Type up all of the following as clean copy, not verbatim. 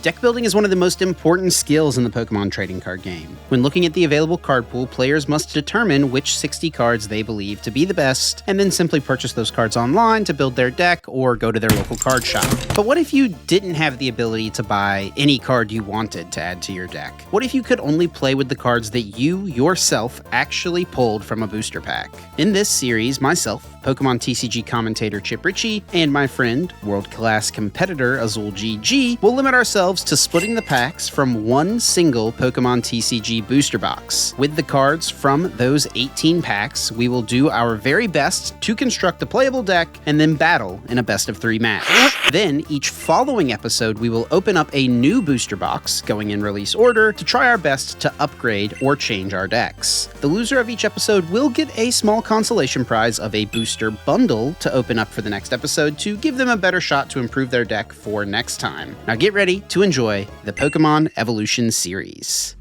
Deck building is one of the most important skills in the Pokemon trading card game. When looking at the available card pool, players must determine which 60 cards they believe to be the best, and then simply purchase those cards online to build their deck or go to their local card shop. But what if you didn't have the ability to buy any card you wanted to add to your deck? What if you could only play with the cards that you, yourself, actually pulled from a booster pack? In this series, myself, Pokemon TCG commentator Chip Ritchie, and my friend, world-class competitor Azul GG, will limit ourselves to splitting the packs from one single Pokemon TCG booster box. With the cards from those 18 packs, we will do our very best to construct a playable deck and then battle in a best-of-3 match. Then, each following episode, we will open up a new booster box, going in release order, to try our best to upgrade or change our decks. The loser of each episode will get a small consolation prize of a booster bundle to open up for the next episode to give them a better shot to improve their deck for next time. Now get ready to enjoy the Pokemon Evolution series.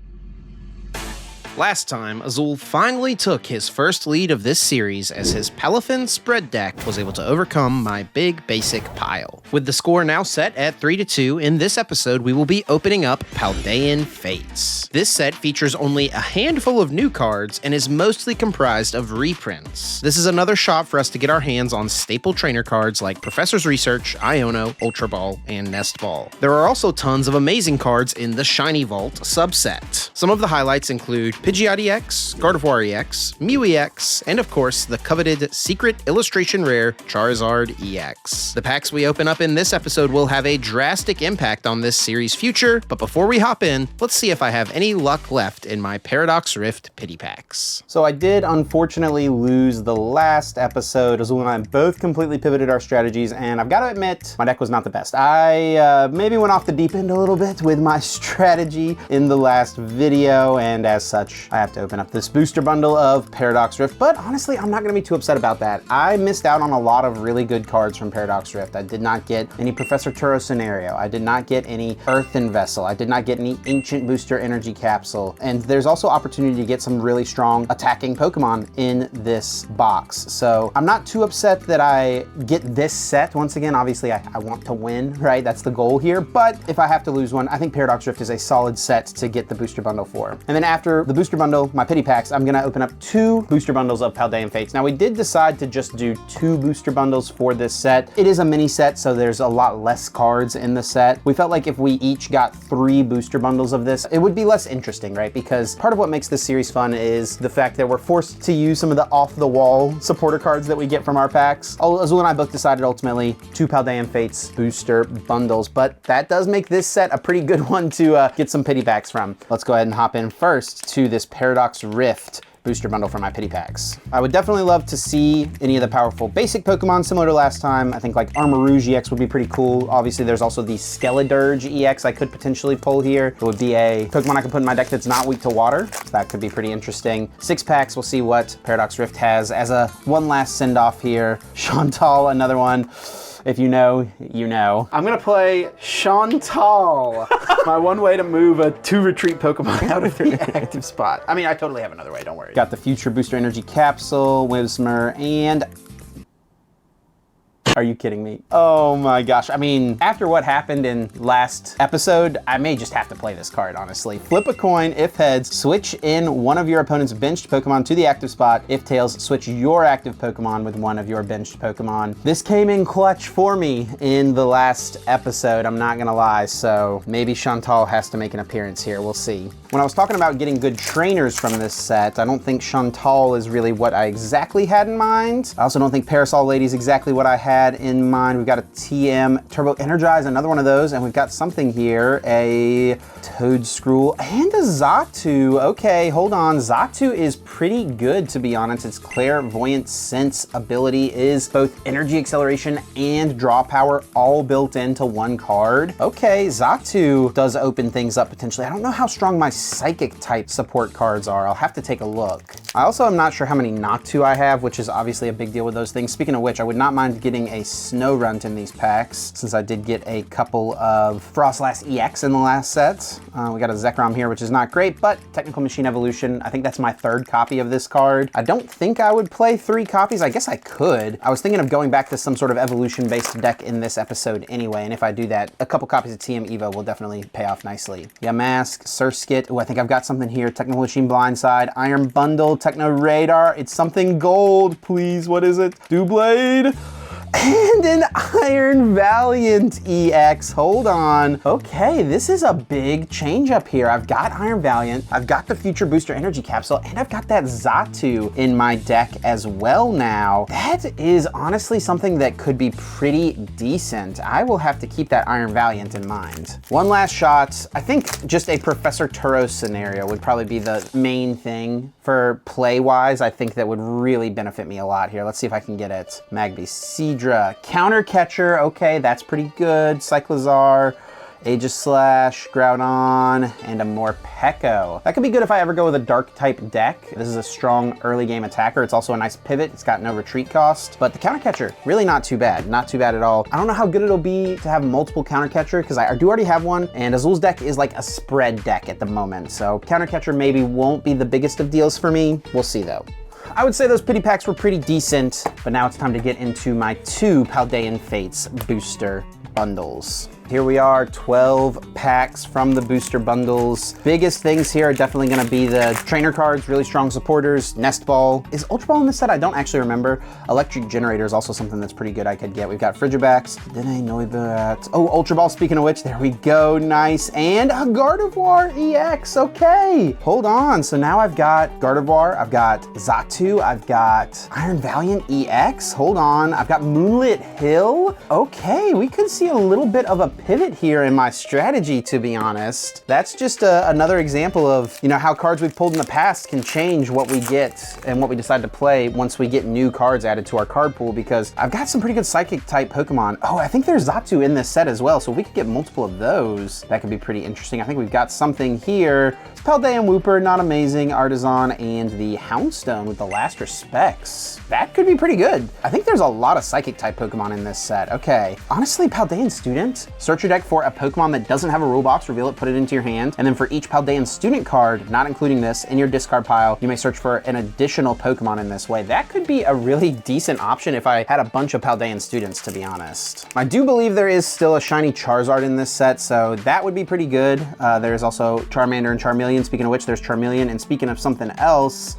Last time, Azul finally took his first lead of this series as his Paldean spread deck was able to overcome my big basic pile. With the score now set at 3-2, in this episode we will be opening up Paldean Fates. This set features only a handful of new cards and is mostly comprised of reprints. This is another shot for us to get our hands on staple trainer cards like Professor's Research, Iono, Ultra Ball, and Nest Ball. There are also tons of amazing cards in the Shiny Vault subset. Some of the highlights include Pidgeot EX, Gardevoir EX, Mew EX, and of course, the coveted Secret Illustration Rare Charizard EX. The packs we open up in this episode will have a drastic impact on this series' future, but before we hop in, let's see if I have any luck left in my Paradox Rift pity packs. So I did unfortunately lose the last episode. Azul and I both completely pivoted our strategies, and I've got to admit, my deck was not the best. I maybe went off the deep end a little bit with my strategy in the last video, and as such, I have to open up this booster bundle of Paradox Rift, but honestly, I'm not going to be too upset about that. I missed out on a lot of really good cards from Paradox Rift. I did not get any Professor Turo Scenario. I did not get any Earthen Vessel. I did not get any Ancient Booster Energy Capsule. And there's also opportunity to get some really strong attacking Pokemon in this box. So I'm not too upset that I get this set. Once again, obviously, I want to win, right? That's the goal here. But if I have to lose one, I think Paradox Rift is a solid set to get the booster bundle for. And then after the booster bundle, my pity packs, I'm gonna open up 2 booster bundles of Paldean Fates. Now we did decide to just do 2 booster bundles for this set. It is a mini set, so there's a lot less cards in the set. We felt like if we each got 3 booster bundles of this, it would be less interesting, right? Because part of what makes this series fun is the fact that we're forced to use some of the off-the-wall supporter cards that we get from our packs. Azul and I both decided ultimately 2 Paldean Fates booster bundles, but that does make this set a pretty good one to get some pity packs from. Let's go ahead and hop in first to this Paradox Rift booster bundle for my pity packs. I would definitely love to see any of the powerful basic Pokemon similar to last time. I think like Armarouge EX would be pretty cool. Obviously, there's also the Skeledirge EX I could potentially pull here. It would be a Pokemon I could put in my deck that's not weak to water. That could be pretty interesting. 6 packs, we'll see what Paradox Rift has as a one last send-off here. Chantal, another one. If you know, you know. I'm gonna play Chantal. My one way to move a 2 retreat Pokemon out of the active spot. I mean, I totally have another way, don't worry. Got the Future Booster Energy Capsule, Whismur, and... Are you kidding me? Oh my gosh. I mean, after what happened in last episode, I may just have to play this card, honestly. Flip a coin. If heads, switch in one of your opponent's benched Pokemon to the active spot. If tails, switch your active Pokemon with one of your benched Pokemon. This came in clutch for me in the last episode, I'm not gonna lie, so maybe Chantal has to make an appearance here. We'll see. When I was talking about getting good trainers from this set, I don't think Chantal is really what I exactly had in mind. I also don't think Parasol Lady is exactly what I had in mind. We've got a TM Turbo Energize, another one of those, and we've got something here, a Toedscruel and a Xatu. Okay, hold on. Xatu is pretty good, to be honest. Its Clairvoyant Sense ability is both energy acceleration and draw power all built into one card. Okay, Xatu does open things up potentially. I don't know how strong my Psychic type support cards are. I'll have to take a look. I also am not sure how many Noctu I have, which is obviously a big deal with those things. Speaking of which, I would not mind getting a Snow Runt in these packs, since I did get a couple of Frostlass EX in the last set. We got a Zekrom here, which is not great, but Technical Machine Evolution, I think that's my 3rd copy of this card. I don't think I would play 3 copies. I guess I could. I was thinking of going back to some sort of evolution-based deck in this episode anyway, and if I do that, a couple copies of TM Evo will definitely pay off nicely. Yamask, Surskit. Oh, I think I've got something here. Technical Machine Blindside, Iron Bundle, Techno Radar. It's something gold, please. What is it? Doublade. And an Iron Valiant EX. Hold on. Okay, this is a big change up here. I've got Iron Valiant, I've got the Future Booster Energy Capsule, and I've got that Xatu in my deck as well now. That is honestly something that could be pretty decent. I will have to keep that Iron Valiant in mind. One last shot. I think just a Professor Turos scenario would probably be the main thing for play-wise. I think that would really benefit me a lot here. Let's see if I can get it. Magby, Seadra, Counter Catcher, okay, that's pretty good. Cyclizar, Aegislash, Groudon, and a Morpeko. That could be good if I ever go with a dark type deck. This is a strong early game attacker. It's also a nice pivot. It's got no retreat cost, but the Counter Catcher, really not too bad. Not too bad at all. I don't know how good it'll be to have multiple Counter Catcher, because I do already have one, and Azul's deck is like a spread deck at the moment, so Counter Catcher maybe won't be the biggest of deals for me. We'll see though. I would say those pity packs were pretty decent, but now it's time to get into my 2 Paldean Fates booster bundles. Here we are, 12 packs from the booster bundles. Biggest things here are definitely gonna be the trainer cards, really strong supporters, Nest Ball. Is Ultra Ball in this set? I don't actually remember. Electric Generator is also something that's pretty good I could get. We've got Frigibax, Dene, Noibat. Oh, Ultra Ball, speaking of which, there we go, nice. And a Gardevoir EX, okay. Hold on, so now I've got Gardevoir, I've got Xatu, I've got Iron Valiant EX, hold on. I've got Moonlit Hill. Okay, we could see a little bit of a pivot here in my strategy, to be honest. That's just another example of, you know, how cards we've pulled in the past can change what we get and what we decide to play once we get new cards added to our card pool, because I've got some pretty good Psychic type Pokemon. Oh, I think there's Xatu in this set as well, so we could get multiple of those. That could be pretty interesting. I think we've got something here. It's Paldean Wooper, not amazing, Artisan, and the Houndstone with the Last Respects. That could be pretty good. I think there's a lot of Psychic type Pokemon in this set. Okay, honestly, Paldean Student, search your deck for a Pokemon that doesn't have a rule box, reveal it, put it into your hand, and then for each Paldean Student card, not including this, in your discard pile, you may search for an additional Pokemon in this way. That could be a really decent option if I had a bunch of Paldean Students, to be honest. I do believe there is still a shiny Charizard in this set, so that would be pretty good. There's also Charmander and Charmeleon. Speaking of which, there's Charmeleon, and speaking of something else,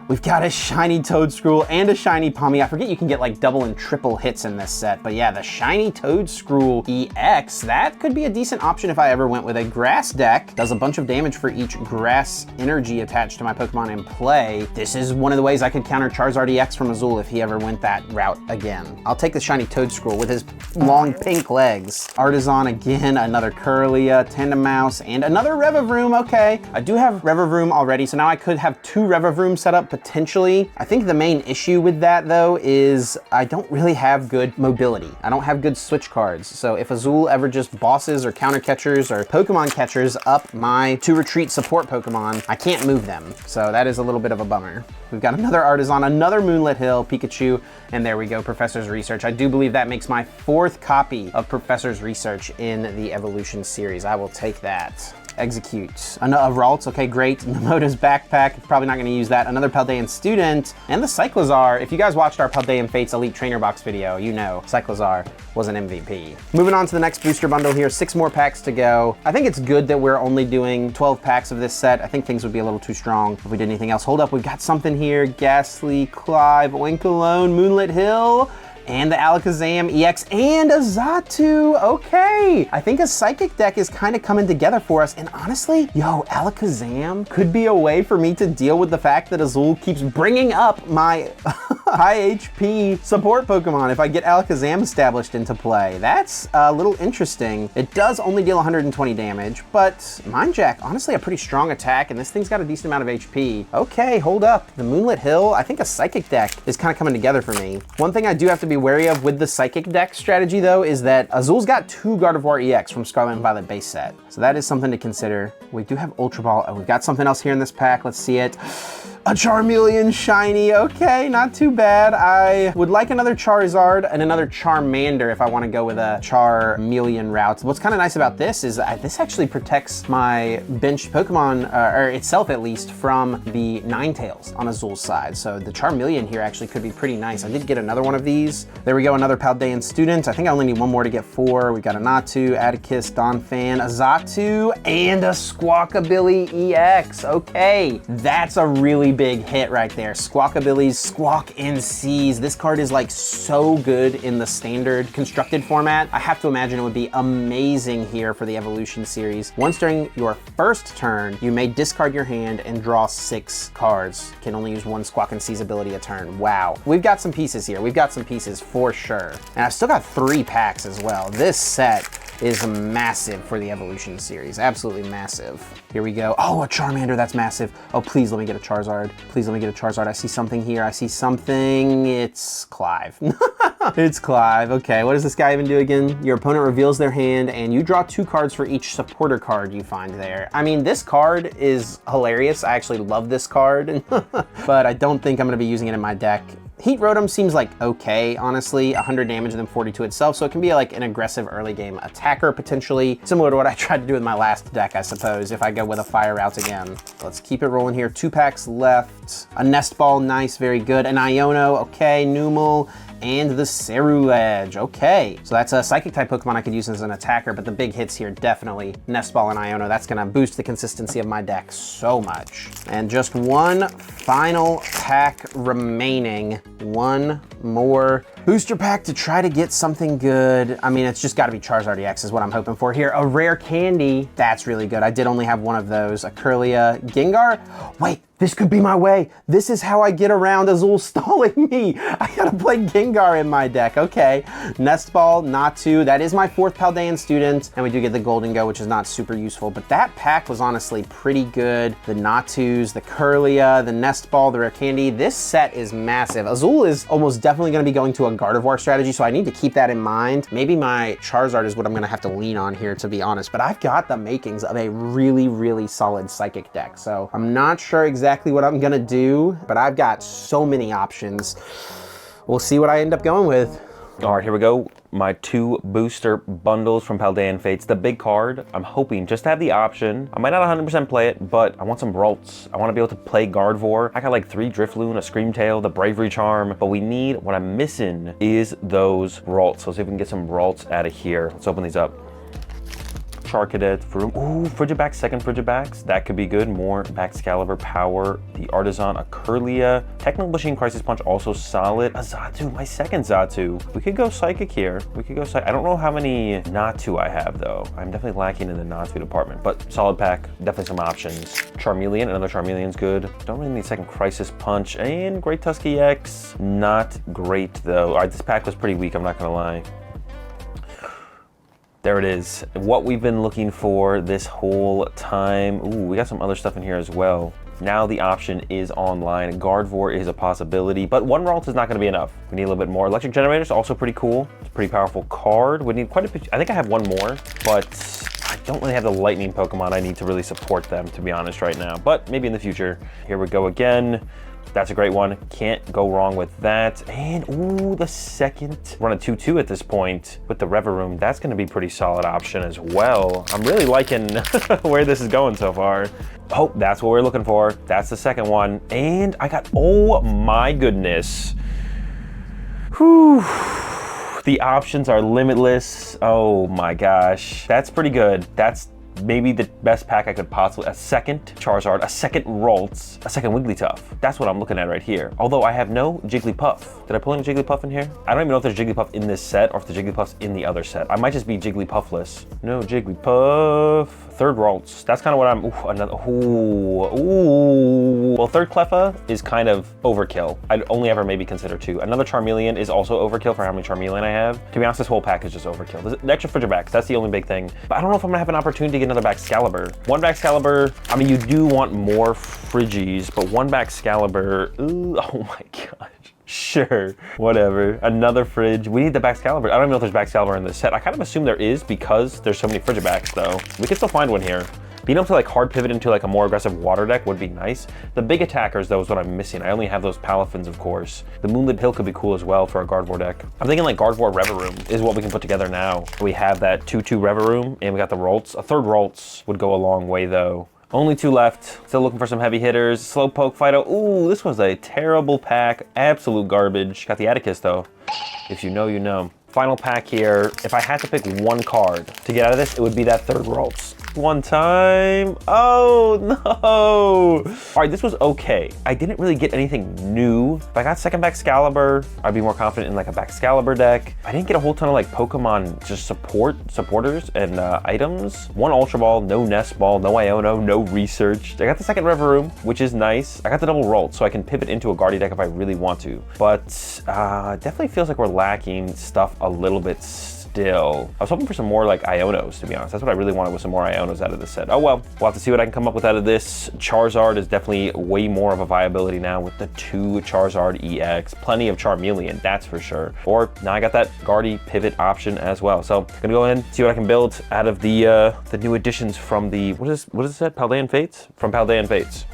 we've got a shiny Toedscruel and a shiny Pawmi. I forget you can get like double and triple hits in this set, but yeah, the shiny Toedscruel EX, that could be a decent option if I ever went with a grass deck. Does a bunch of damage for each grass energy attached to my Pokemon in play. This is one of the ways I could counter Charizard EX from Azul if he ever went that route again. I'll take the shiny Toedscruel with his long pink legs. Artisan again, another Kirlia, Tandemaus, and another Revavroom. Okay, I do have Revavroom already, so now I could have 2 Revavroom set up potentially. I think the main issue with that though is I don't really have good mobility. I don't have good switch cards. So if Azul ever just bosses or counter catchers or Pokemon catchers up my 2 retreat support Pokemon, I can't move them. So that is a little bit of a bummer. We've got another Artisan, another Moonlit Hill, Pikachu, and there we go, Professor's Research. I do believe that makes my 4th copy of Professor's Research in the Evolution series. I will take that. Execute. A Ralts, okay, great. Nemota's Backpack, probably not going to use that. Another Paldean Student, and the Cyclizar. If you guys watched our Paldean Fates Elite Trainer Box video, you know Cyclizar was an MVP. Moving on to the next booster bundle here, 6 more packs to go. I think it's good that we're only doing 12 packs of this set. I think things would be a little too strong if we did anything else. Hold up, we've got something here. Ghastly, Clive, Oinkologne, Moonlit Hill, and the Alakazam EX, and a Xatu. Okay, I think a Psychic deck is kind of coming together for us, and honestly, yo, Alakazam could be a way for me to deal with the fact that Azul keeps bringing up my high HP support Pokemon if I get Alakazam established into play. That's a little interesting. It does only deal 120 damage, but Mind Jack, honestly a pretty strong attack, and this thing's got a decent amount of HP. Okay, hold up. The Moonlit Hill, I think a Psychic deck is kind of coming together for me. One thing I do have to be wary of with the Psychic deck strategy though is that Azul's got 2 Gardevoir EX from Scarlet and Violet base set. So that is something to consider. We do have Ultra Ball. Oh, we've got something else here in this pack. Let's see it. A Charmeleon shiny, okay, not too bad. I would like another Charizard and another Charmander if I want to go with a Charmeleon route. What's kind of nice about this is this actually protects my bench Pokemon, or itself at least, from the Ninetales on Azul's side. So the Charmeleon here actually could be pretty nice. I did get another one of these. There we go, another Paldean student. I think I only need one more to get 4. We've got a Natu, Atticus, Donphan, a Xatu, and a Squawkabilly EX. Okay, that's a really big hit right there. Squawkabilly's Squawk NCs. This card is like so good in the standard constructed format. I have to imagine it would be amazing here for the Evolution series. Once during your first turn, you may discard your hand and draw 6 cards. Can only use 1 Squawk NC's ability a turn. Wow. We've got some pieces here. We've got some pieces for sure. And I've still got 3 packs as well. This set is massive for the Evolution series. Absolutely massive. Here we go. Oh, a Charmander, that's massive. Oh, please let me get a Charizard. Please let me get a Charizard. I see something here. I see something. It's Clive. It's Clive. Okay, what does this guy even do again? Your opponent reveals their hand and you draw 2 cards for each supporter card you find there. I mean, this card is hilarious. I actually love this card, but I don't think I'm gonna be using it in my deck. Heat Rotom seems like okay, honestly. 100 damage and then 42 itself, so it can be like an aggressive early game attacker potentially, similar to what I tried to do with my last deck, I suppose, if I go with a fire route again. Let's keep it rolling here. 2 packs left. A Nest Ball, nice, very good. An Iono, okay. Numel, and the Ceruledge. Okay, so that's a Psychic type Pokemon I could use as an attacker, but the big hits here definitely Nest Ball and Iono. That's gonna boost the consistency of my deck so much. And just one final pack remaining. One more booster pack to try to get something good. I mean, it's just gotta be Charizard EX is what I'm hoping for here. A rare candy, that's really good. I did only have one of those. A Curlia Gengar. Wait, this could be my way. This is how I get around Azul stalling me. I gotta play Gengar in my deck, okay. Nest Ball, Natu, that is my 4th Paldean student, and we do get the Golden Go, which is not super useful, but that pack was honestly pretty good. The Natus, the Curlia, the Nest Ball, the rare candy. This set is massive. Azul is almost definitely gonna be going to a Gardevoir strategy, so I need to keep that in mind. Maybe my Charizard is what I'm gonna have to lean on here, to be honest, but I've got the makings of a really, really solid Psychic deck, so I'm not sure exactly what I'm gonna do, but I've got so many options. We'll see what I end up going with. All right, here we go. My 2 booster bundles from Paldean Fates. The big card, I'm hoping just to have the option. I might not 100% play it, but I want some Ralts. I want to be able to play Gardevoir. I got like 3 Drifloon, a Screamtail, the Bravery Charm, but what I'm missing is those Ralts. So let's see if we can get some Ralts out of here. Let's open these up. Charcadet, ooh, Frigibax, second Frigibax. That could be good. More Baxcalibur, Power, the Artisan, a Curlia. Technical Machine, Crisis Punch, also solid. A Xatu, my second Xatu. We could go Psychic here. We could go Psychic. I don't know how many Natu I have, though. I'm definitely lacking in the Natu department, but solid pack. Definitely some options. Charmeleon, another Charmeleon's good. Don't really need second Crisis Punch. And Great Tusky X, not great, though. All right, this pack was pretty weak, I'm not gonna lie. There it is, what we've been looking for this whole time. Ooh, we got some other stuff in here as well. Now the option is online. Gardevoir is a possibility, but 1 Ralt is not gonna be enough. We need a little bit more. Electric Generator's also pretty cool. It's a pretty powerful card. We need quite a bit. I think I have 1 more, but I don't really have the lightning Pokemon I need to really support them, to be honest, right now. But maybe in the future. Here we go again. That's a great one. Can't go wrong with that. And ooh, the second. Run a 2-2 at this point with the Reverum. That's going to be a pretty solid option as well. I'm really liking where this is going so far. Oh, that's what we're looking for. That's the second one. And I got, oh my goodness. Whew. The options are limitless. Oh my gosh. That's pretty good. That's maybe the best pack I could possibly, a second Charizard, a second Ralts, a second Wigglytuff. That's what I'm looking at right here. Although I have no Jigglypuff. Did I pull any Jigglypuff in here? I don't even know if there's Jigglypuff in this set or if the Jigglypuff's in the other set. I might just be Jigglypuffless. No Jigglypuff. Third Ralts. That's kind of what I'm, ooh, another, ooh. Well, third Cleffa is kind of overkill. I'd only ever maybe consider 2. Another Charmeleon is also overkill for how many Charmeleon I have. To be honest, this whole pack is just overkill. The extra Frigibax, that's the only big thing. But I don't know if I'm gonna have an opportunity to get another Baxcalibur. 1 Baxcalibur, I mean, you do want more Friggies, but 1 Baxcalibur, ooh, oh my gosh. Sure, whatever. Another Fridge. We need the Baxcalibur. I don't even know if there's Baxcalibur in this set. I kind of assume there is because there's so many Frigibax, though. We can still find one here. Being able to like hard pivot into like a more aggressive water deck would be nice. The big attackers though is what I'm missing. I only have those Palafins, of course. The Moonlit Hill could be cool as well for a Gardevoir deck. I'm thinking like Gardevoir Reverum is what we can put together now. We have that 2/2 Reverum and we got the Rolts. A third Rolts would go a long way though. Only 2 left. Still looking for some heavy hitters. Slowpoke, Fido. Ooh, this was a terrible pack. Absolute garbage. Got the Atticus though. If you know, you know. Final pack here. If I had to pick one card to get out of this, it would be that third Rolts. One time. Oh no. All right, this was okay. I didn't really get anything new. If I got second Baxcalibur, I'd be more confident in like a Baxcalibur deck. I didn't get a whole ton of like Pokemon just supporters and items. One Ultra Ball, no Nest Ball, no Iono, no Research. I got the second Reverum, which is nice. I got the double Rolt, so I can pivot into a Guardian deck if I really want to. But definitely feels like we're lacking stuff a little bit still. I was hoping for some more like Ionos, to be honest. That's what I really wanted, was some more Ionos out of this set. Oh well, we'll have to see what I can come up with out of this. Charizard is definitely way more of a viability now with the 2 Charizard EX. Plenty of Charmeleon, that's for sure. Or now I got that Guardy pivot option as well. So I'm gonna go in, see what I can build out of the new additions from the, what is it said? Paldean Fates? From Paldean Fates.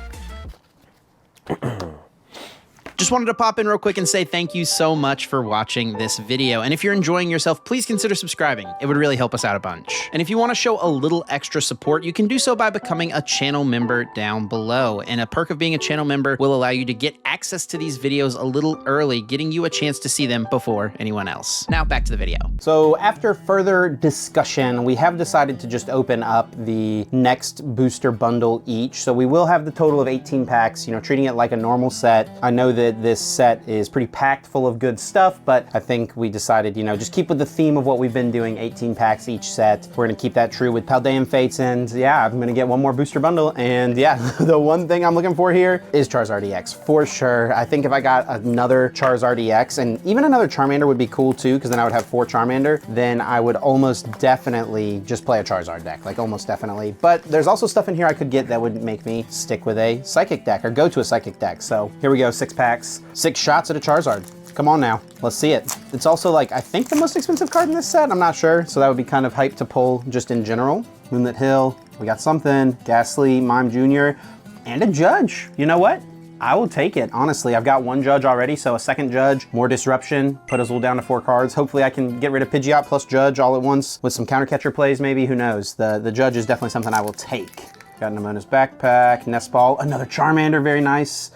Just wanted to pop in real quick and say thank you so much for watching this video. And if you're enjoying yourself, please consider subscribing. It would really help us out a bunch. And if you want to show a little extra support, you can do so by becoming a channel member down below. And a perk of being a channel member will allow you to get access to these videos a little early, getting you a chance to see them before anyone else. Now back to the video. So after further discussion, we have decided to just open up the next booster bundle each. So we will have the total of 18 packs, you know, treating it like a normal set. I know that this set is pretty packed full of good stuff, but I think we decided, you know, just keep with the theme of what we've been doing, 18 packs each set. We're gonna keep that true with Paldean Fates, and yeah, I'm gonna get one more booster bundle, and yeah, the one thing I'm looking for here is Charizard EX, for sure. I think if I got another Charizard EX, and even another Charmander would be cool too, because then I would have 4 Charmander, then I would almost definitely just play a Charizard deck, like almost definitely. But there's also stuff in here I could get that would make me stick with a Psychic deck, or go to a Psychic deck. So here we go, 6 packs. 6 shots at a Charizard. Come on now, let's see it. It's also like, I think the most expensive card in this set, I'm not sure. So that would be kind of hype to pull just in general. Moonlit Hill, we got something. Ghastly, Mime Jr., and a Judge. You know what? I will take it, honestly. I've got 1 Judge already, so a second Judge, more disruption, put Azul down to 4 cards. Hopefully I can get rid of Pidgeot plus Judge all at once with some counter catcher plays maybe, who knows. The Judge is definitely something I will take. Got Nemona's Backpack, Nest Ball, another Charmander, very nice.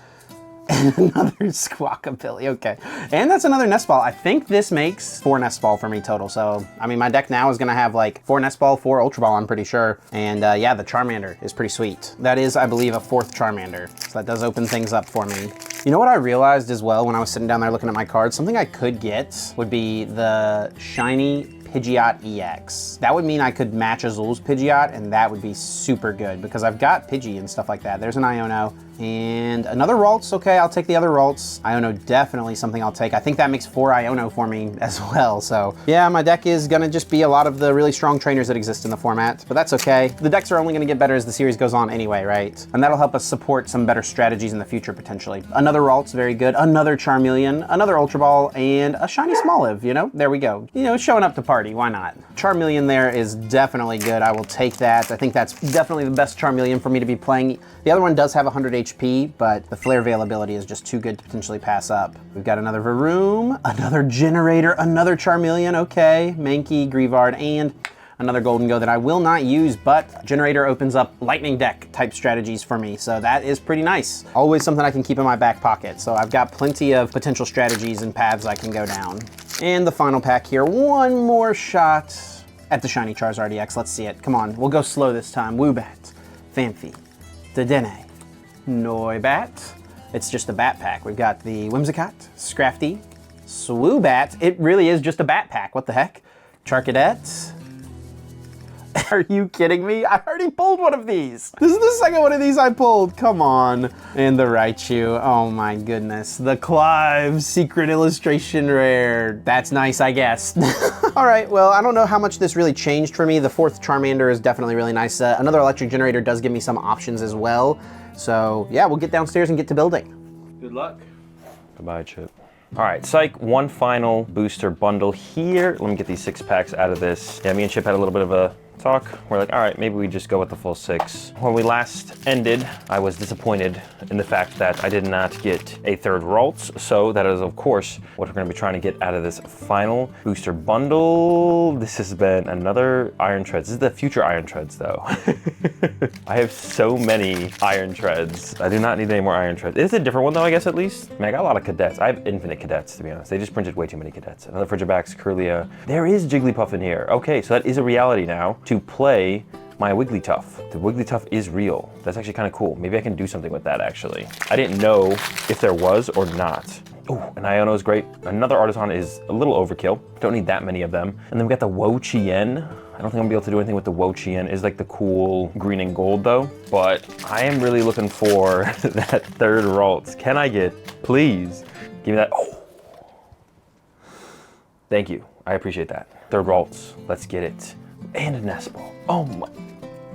And another Squawkabilly, okay. And that's another Nest Ball. I think this makes 4 Nest Ball for me total. So, I mean, my deck now is gonna have like 4 Nest Ball, 4 Ultra Ball, I'm pretty sure. And yeah, the Charmander is pretty sweet. That is, I believe, a 4th Charmander. So that does open things up for me. You know what I realized as well when I was sitting down there looking at my cards? Something I could get would be the shiny Pidgeot EX. That would mean I could match Azul's Pidgeot, and that would be super good because I've got Pidgey and stuff like that. There's an Iono and another Ralts. Okay, I'll take the other Ralts. Iono definitely something I'll take. I think that makes 4 Iono for me as well. So yeah, my deck is gonna just be a lot of the really strong trainers that exist in the format, but that's okay. The decks are only gonna get better as the series goes on anyway, right? And that'll help us support some better strategies in the future potentially. Another Ralts, very good. Another Charmeleon, another Ultra Ball, and a shiny Smoliv, you know? There we go. You know, showing up to party, why not? Charmeleon there is definitely good. I will take that. I think that's definitely the best Charmeleon for me to be playing. The other one does have 100 HP, but the flare availability is just too good to potentially pass up. We've got another Varoom, another Generator, another Charmeleon, okay, Mankey, Grievard, and another Golden Go that I will not use, but Generator opens up lightning deck type strategies for me, so that is pretty nice. Always something I can keep in my back pocket, so I've got plenty of potential strategies and paths I can go down. And the final pack here, one more shot at the shiny Charizard EX. Let's see it. Come on, we'll go slow this time. Woobat, Fanfi, Dedenne, Noibat. It's just a bat pack. We've got the Whimsicott, Scrafty, Swoobat. It really is just a bat pack. What the heck? Charcadet. Are you kidding me? I already pulled one of these. This is the second one of these I pulled. Come on. And the Raichu. Oh my goodness. The Clive Secret Illustration Rare. That's nice, I guess. All right, well, I don't know how much this really changed for me. The 4th Charmander is definitely really nice. Another Electric Generator does give me some options as well. So yeah, we'll get downstairs and get to building. Good luck. Goodbye, Chip. All right, Psych, one final booster bundle here. Let me get these 6 packs out of this. Yeah, me and Chip had a little bit of a talk. We're like, all right, maybe we just go with the full 6. When we last ended, I was disappointed in the fact that I did not get a third Ralts, so that is, of course, what we're gonna be trying to get out of this final booster bundle. This has been another Iron Treads. This is the future Iron Treads, though. I have so many Iron Treads. I do not need any more Iron Treads. It's a different one, though, I guess, at least. I mean, I got a lot of cadets. I have infinite cadets, to be honest. They just printed way too many cadets. Another Frigibax, Curlia. There is Jigglypuff in here. Okay, so that is a reality now to play my Wigglytuff. The Wigglytuff is real. That's actually kind of cool. Maybe I can do something with that, actually. I didn't know if there was or not. Oh, an Iono is great. Another Artisan is a little overkill. Don't need that many of them. And then we got the Wo-Chien. I don't think I'm gonna be able to do anything with the Wo-Chien. It's like the cool green and gold though. But I am really looking for that third Ralts. Can I get, please, give me that. Oh. Thank you, I appreciate that. Third Ralts, let's get it. And a Nest Ball. Oh my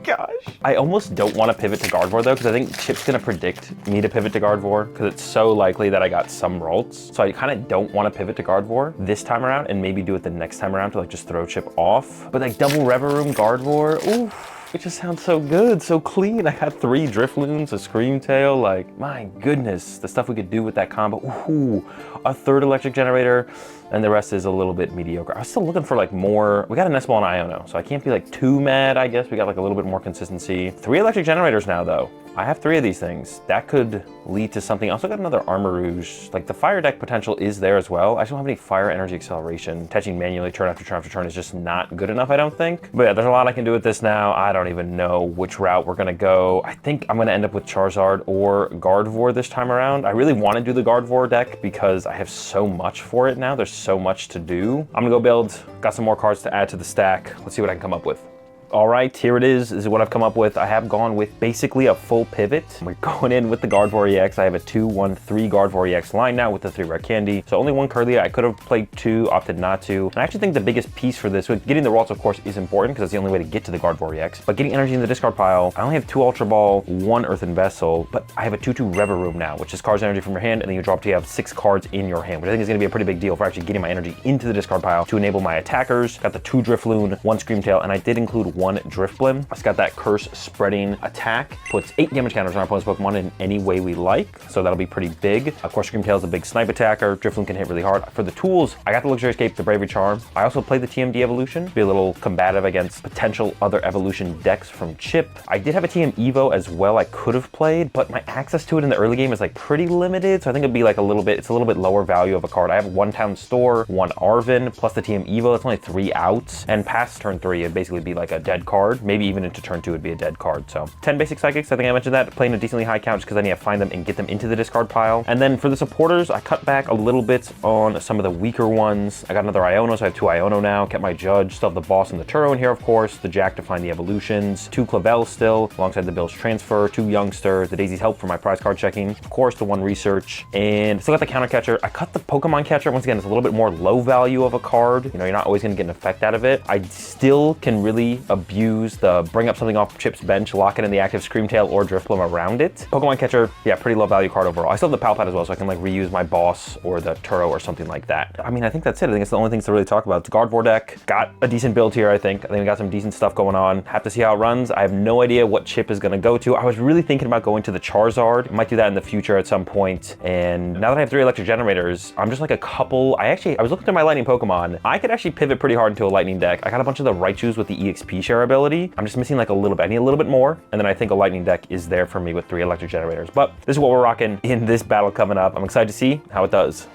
gosh. I almost don't want to pivot to Gardevoir though, because I think Chip's gonna predict me to pivot to Gardevoir, because it's so likely that I got some Ralts. So I kind of don't want to pivot to Gardevoir this time around, and maybe do it the next time around to like just throw Chip off. But like double Reverum Gardevoir, oof. It just sounds so good, so clean. I got 3 Drifloons, a Screamtail, like, my goodness, the stuff we could do with that combo. Ooh, a third Electric Generator, and the rest is a little bit mediocre. I was still looking for like more. We got a Nest Ball and Iono, so I can't be like too mad, I guess. We got like a little bit more consistency. 3 Electric Generators now though. I have 3 of these things. That could lead to something. I also got another Armarouge. Like the fire deck potential is there as well. I just don't have any fire energy acceleration. Attaching manually turn after turn after turn is just not good enough, I don't think. But yeah, there's a lot I can do with this now. I don't even know which route we're gonna go. I think I'm gonna end up with Charizard or Gardevoir this time around. I really want to do the Gardevoir deck because I have so much for it now. There's so much to do. I'm gonna go build. Got some more cards to add to the stack. Let's see what I can come up with. All right, here it is. This is what I've come up with. I have gone with basically a full pivot. We're going in with the Gardevoir EX. I have a 2-1-3 Gardevoir EX line now with the 3 rare candy. So only 1 Curlia. I could have played 2, opted not to. And I actually think the biggest piece for this, with getting the Ralts, of course, is important because that's the only way to get to the Gardevoir EX. But getting energy in the discard pile, I only have 2 Ultra Ball, 1 Earthen Vessel, but I have a 2-2 Reverum now, which discards energy from your hand, and then you drop to you have 6 cards in your hand, which I think is going to be a pretty big deal for actually getting my energy into the discard pile to enable my attackers. Got the 2 Drifloon, 1 Screamtail, and I did include 1 Drifblim. It's got that curse spreading attack, puts 8 damage counters on our opponent's Pokemon in any way we like, so that'll be pretty big. Of course, Screamtail is a big snipe attacker. Drifloon can hit really hard. For the tools, I got the Luxury Escape, the Bravery Charm. I also played the TMD Evolution, be a little combative against potential other evolution decks from Chip. I did have a TM Evo as well I could have played, but my access to it in the early game is like pretty limited, so I think it'd be like it's a little bit lower value of a card. I have 1 Town Store, 1 Arven, plus the TM Evo. That's only 3 outs, and past turn 3, it'd basically be like a dead card. Maybe even into turn 2 would be a dead card. So 10 basic psychics, I think I mentioned that, playing a decently high count just because I need to find them and get them into the discard pile. And then for the supporters, I cut back a little bit on some of the weaker ones. I got another Iono, so I have 2 Iono now, kept my Judge, still have the Boss and the Turo in here, of course, the Jack to find the evolutions, 2 Clavel still, alongside the Bill's Transfer, 2 Youngster, the Daisy's Help for my prize card checking, of course the 1 Research, and still got the Counter Catcher. I cut the Pokemon Catcher. Once again, it's a little bit more low value of a card. You know, you're not always going to get an effect out of it. I still can really abuse the bring up something off Chip's bench, lock it in the active Screamtail or Drifblim around it. Pokemon Catcher, yeah, pretty low value card overall. I still have the Palpad as well, so I can like reuse my Boss or the Turo or something like that. I mean, I think that's it. I think it's the only things to really talk about. The Gardevoir deck, got a decent build here, I think. I think we got some decent stuff going on. Have to see how it runs. I have no idea what Chip is going to go to. I was really thinking about going to the Charizard. I might do that in the future at some point. And now that I have 3 Electric Generators, I'm just like a couple. I was looking through my Lightning Pokemon. I could actually pivot pretty hard into a Lightning deck. I got a bunch of the Raichus with the EXP share ability. I'm just missing like a little bit. I need a little bit more, and then I think a Lightning deck is there for me with 3 Electric Generators. But this is what we're rocking in this battle coming up. I'm excited to see how it does.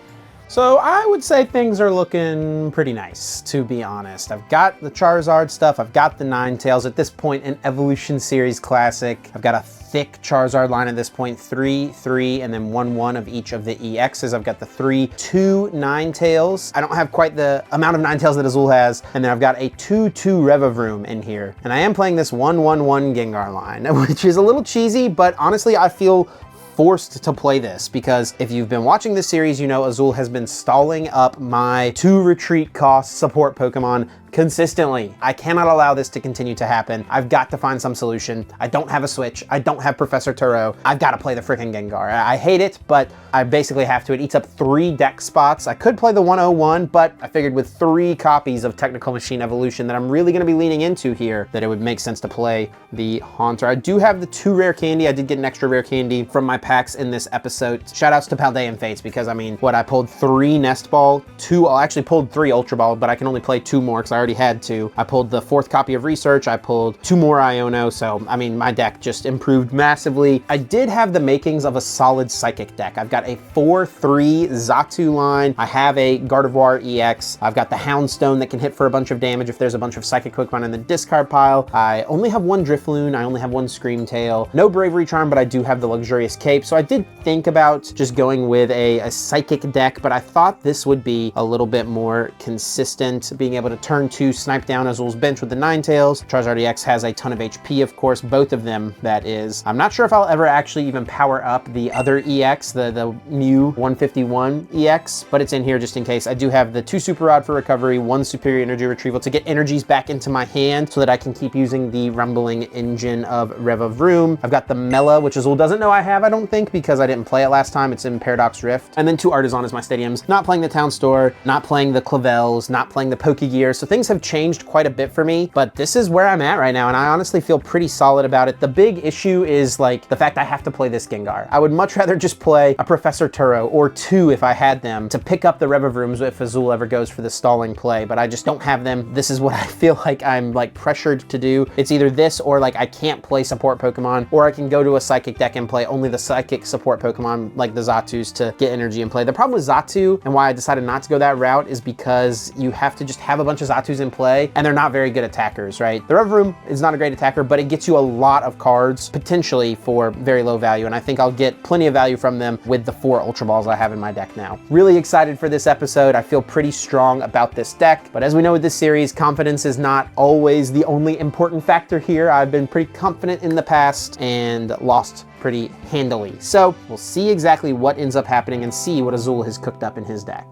So I would say things are looking pretty nice, to be honest. I've got the Charizard stuff, I've got the Ninetales at this point, an Evolution Series Classic. I've got a thick Charizard line at this point, 3, 3, and then 1, 1 of each of the EXs. I've got the 3, 2 Ninetales. I don't have quite the amount of Ninetales that Azul has, and then I've got a 2, 2 Revavroom in here. And I am playing this 1, 1, 1 Gengar line, which is a little cheesy, but honestly, I feel forced to play this because if you've been watching this series, you know Azul has been stalling up my 2 retreat cost support Pokemon consistently. I cannot allow this to continue to happen. I've got to find some solution. I don't have a Switch. I don't have Professor Turo. I've got to play the freaking Gengar. I hate it, but I basically have to. It eats up 3 deck spots. I could play the 101, but I figured with 3 copies of Technical Machine Evolution that I'm really going to be leaning into here, that it would make sense to play the Haunter. I do have the 2 rare candy. I did get an extra rare candy from my packs in this episode. Shoutouts to Paldean Fates, because I mean, what, I pulled 3 Nest Ball, 2, I actually pulled 3 Ultra Ball, but I can only play 2 more because I already had 2. I pulled the 4th copy of Research. I pulled 2 more Iono. So, I mean, my deck just improved massively. I did have the makings of a solid Psychic deck. I've got a 4-3 Xatu line. I have a Gardevoir EX. I've got the Houndstone that can hit for a bunch of damage if there's a bunch of Psychic Pokemon in the discard pile. I only have 1 Drifloon. I only have 1 Screamtail. No Bravery Charm, but I do have the Luxurious Cape. So I did think about just going with a Psychic deck, but I thought this would be a little bit more consistent, being able to turn 2, snipe down Azul's bench with the Ninetales. Charizard EX has a ton of HP, of course, both of them, that is. I'm not sure if I'll ever actually even power up the other EX, the Mew 151 EX, but it's in here just in case. I do have the 2 Super Rod for recovery, 1 Superior Energy Retrieval to get energies back into my hand so that I can keep using the Rumbling Engine of Revavroom. I've got the Mela, which Azul doesn't know I have, I don't think, because I didn't play it last time. It's in Paradox Rift. And then 2 Artisan as my stadiums. Not playing the Town Store, not playing the Clavels, not playing the Pokegear. So things have changed quite a bit for me, but this is where I'm at right now, and I honestly feel pretty solid about it. The big issue is like the fact I have to play this Gengar. I would much rather just play a Professor Turo or 2 if I had them to pick up the Revavrooms if Azul ever goes for the stalling play, but I just don't have them. This is what I feel like I'm like pressured to do. It's either this or like I can't play support Pokemon, or I can go to a Psychic deck and play only the Psychic support Pokemon like the Zatus to get energy in play. The problem with Zatu and why I decided not to go that route is because you have to just have a bunch of Zatus in play and they're not very good attackers, right? The Revavroom is not a great attacker, but it gets you a lot of cards potentially for very low value, and I think I'll get plenty of value from them with the 4 Ultra Balls I have in my deck now. Really excited for this episode. I feel pretty strong about this deck, but as we know with this series, confidence is not always the only important factor here. I've been pretty confident in the past and lost pretty handily. So we'll see exactly what ends up happening and see what Azul has cooked up in his deck.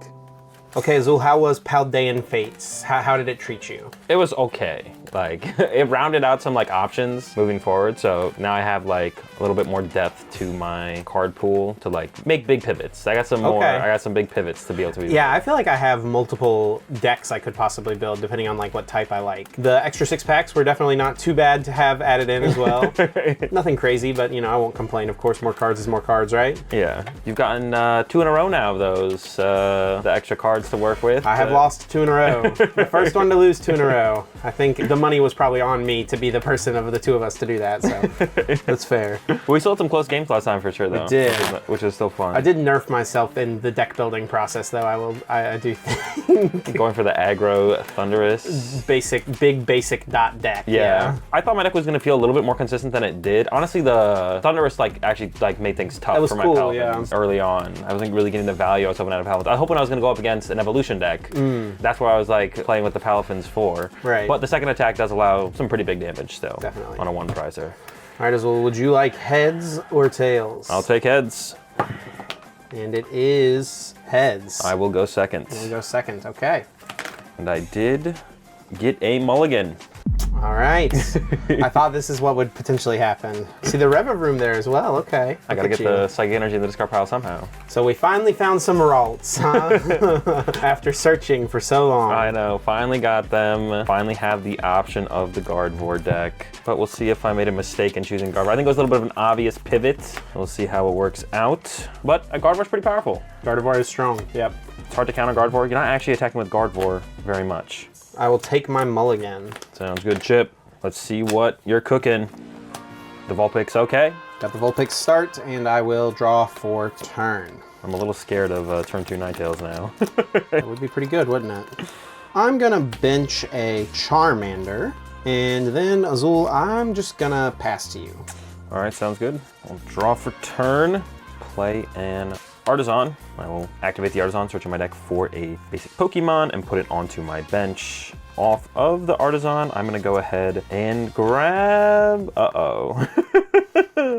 Okay, Azul, how was Paldean Fates? How did it treat you? It was okay. Like, it rounded out some like options moving forward, so now I have like a little bit more depth to my card pool to like make big pivots. I got some more, I got some big pivots to be able to use. Yeah, I feel like I have multiple decks I could possibly build depending on like what type I like. The extra 6 packs were definitely not too bad to have added in as well. Nothing crazy, but you know, I won't complain. Of course, more cards is more cards, right? Yeah. You've gotten 2 in a row now of those, the extra cards to work with. I have lost 2 in a row. The first one to lose 2 in a row. I think the money was probably on me to be the person of the 2 of us to do that, so that's fair. We still had some close games last time for sure, though. We did. Which is still fun. I did nerf myself in the deck building process, though. I do think. Going for the aggro Thunderous. Big basic dot deck. Yeah. I thought my deck was going to feel a little bit more consistent than it did. Honestly, the Thunderous actually made things tough for my Paladins early on. I wasn't really getting the value I was hoping out of Paladins. I was hoping I was going to go up against an Evolution deck. That's where I was like playing with the Palafins for. Right. But the second attack does allow some pretty big damage still. Definitely. On a 1 pricer. All right, Azul, would you like heads or tails? I'll take heads. And it is heads. I will go second. We'll go second, okay. And I did get a mulligan. All right. I thought this is what would potentially happen. See the Revavroom there as well, okay. I gotta get the Psychic Energy in the discard pile somehow. So we finally found some Ralts, huh? After searching for so long. I know, finally got them. Finally have the option of the Gardevoir deck. But we'll see if I made a mistake in choosing Gardevoir. I think it was a little bit of an obvious pivot. We'll see how it works out. But a Gardevoir's pretty powerful. Gardevoir is strong, yep. It's hard to counter Gardevoir. You're not actually attacking with Gardevoir very much. I will take my mulligan. Sounds good, Chip. Let's see what you're cooking. The Vulpix, okay. Got the Vulpix start, and I will draw for turn. I'm a little scared of turn 2 Ninetales now. That would be pretty good, wouldn't it? I'm gonna bench a Charmander, and then Azul, I'm just gonna pass to you. All right, sounds good. I'll draw for turn, play an Artisan. I will activate the Artisan, search in my deck for a basic Pokemon, and put it onto my bench. Off of the Artisan, I'm gonna go ahead and grab, uh-oh.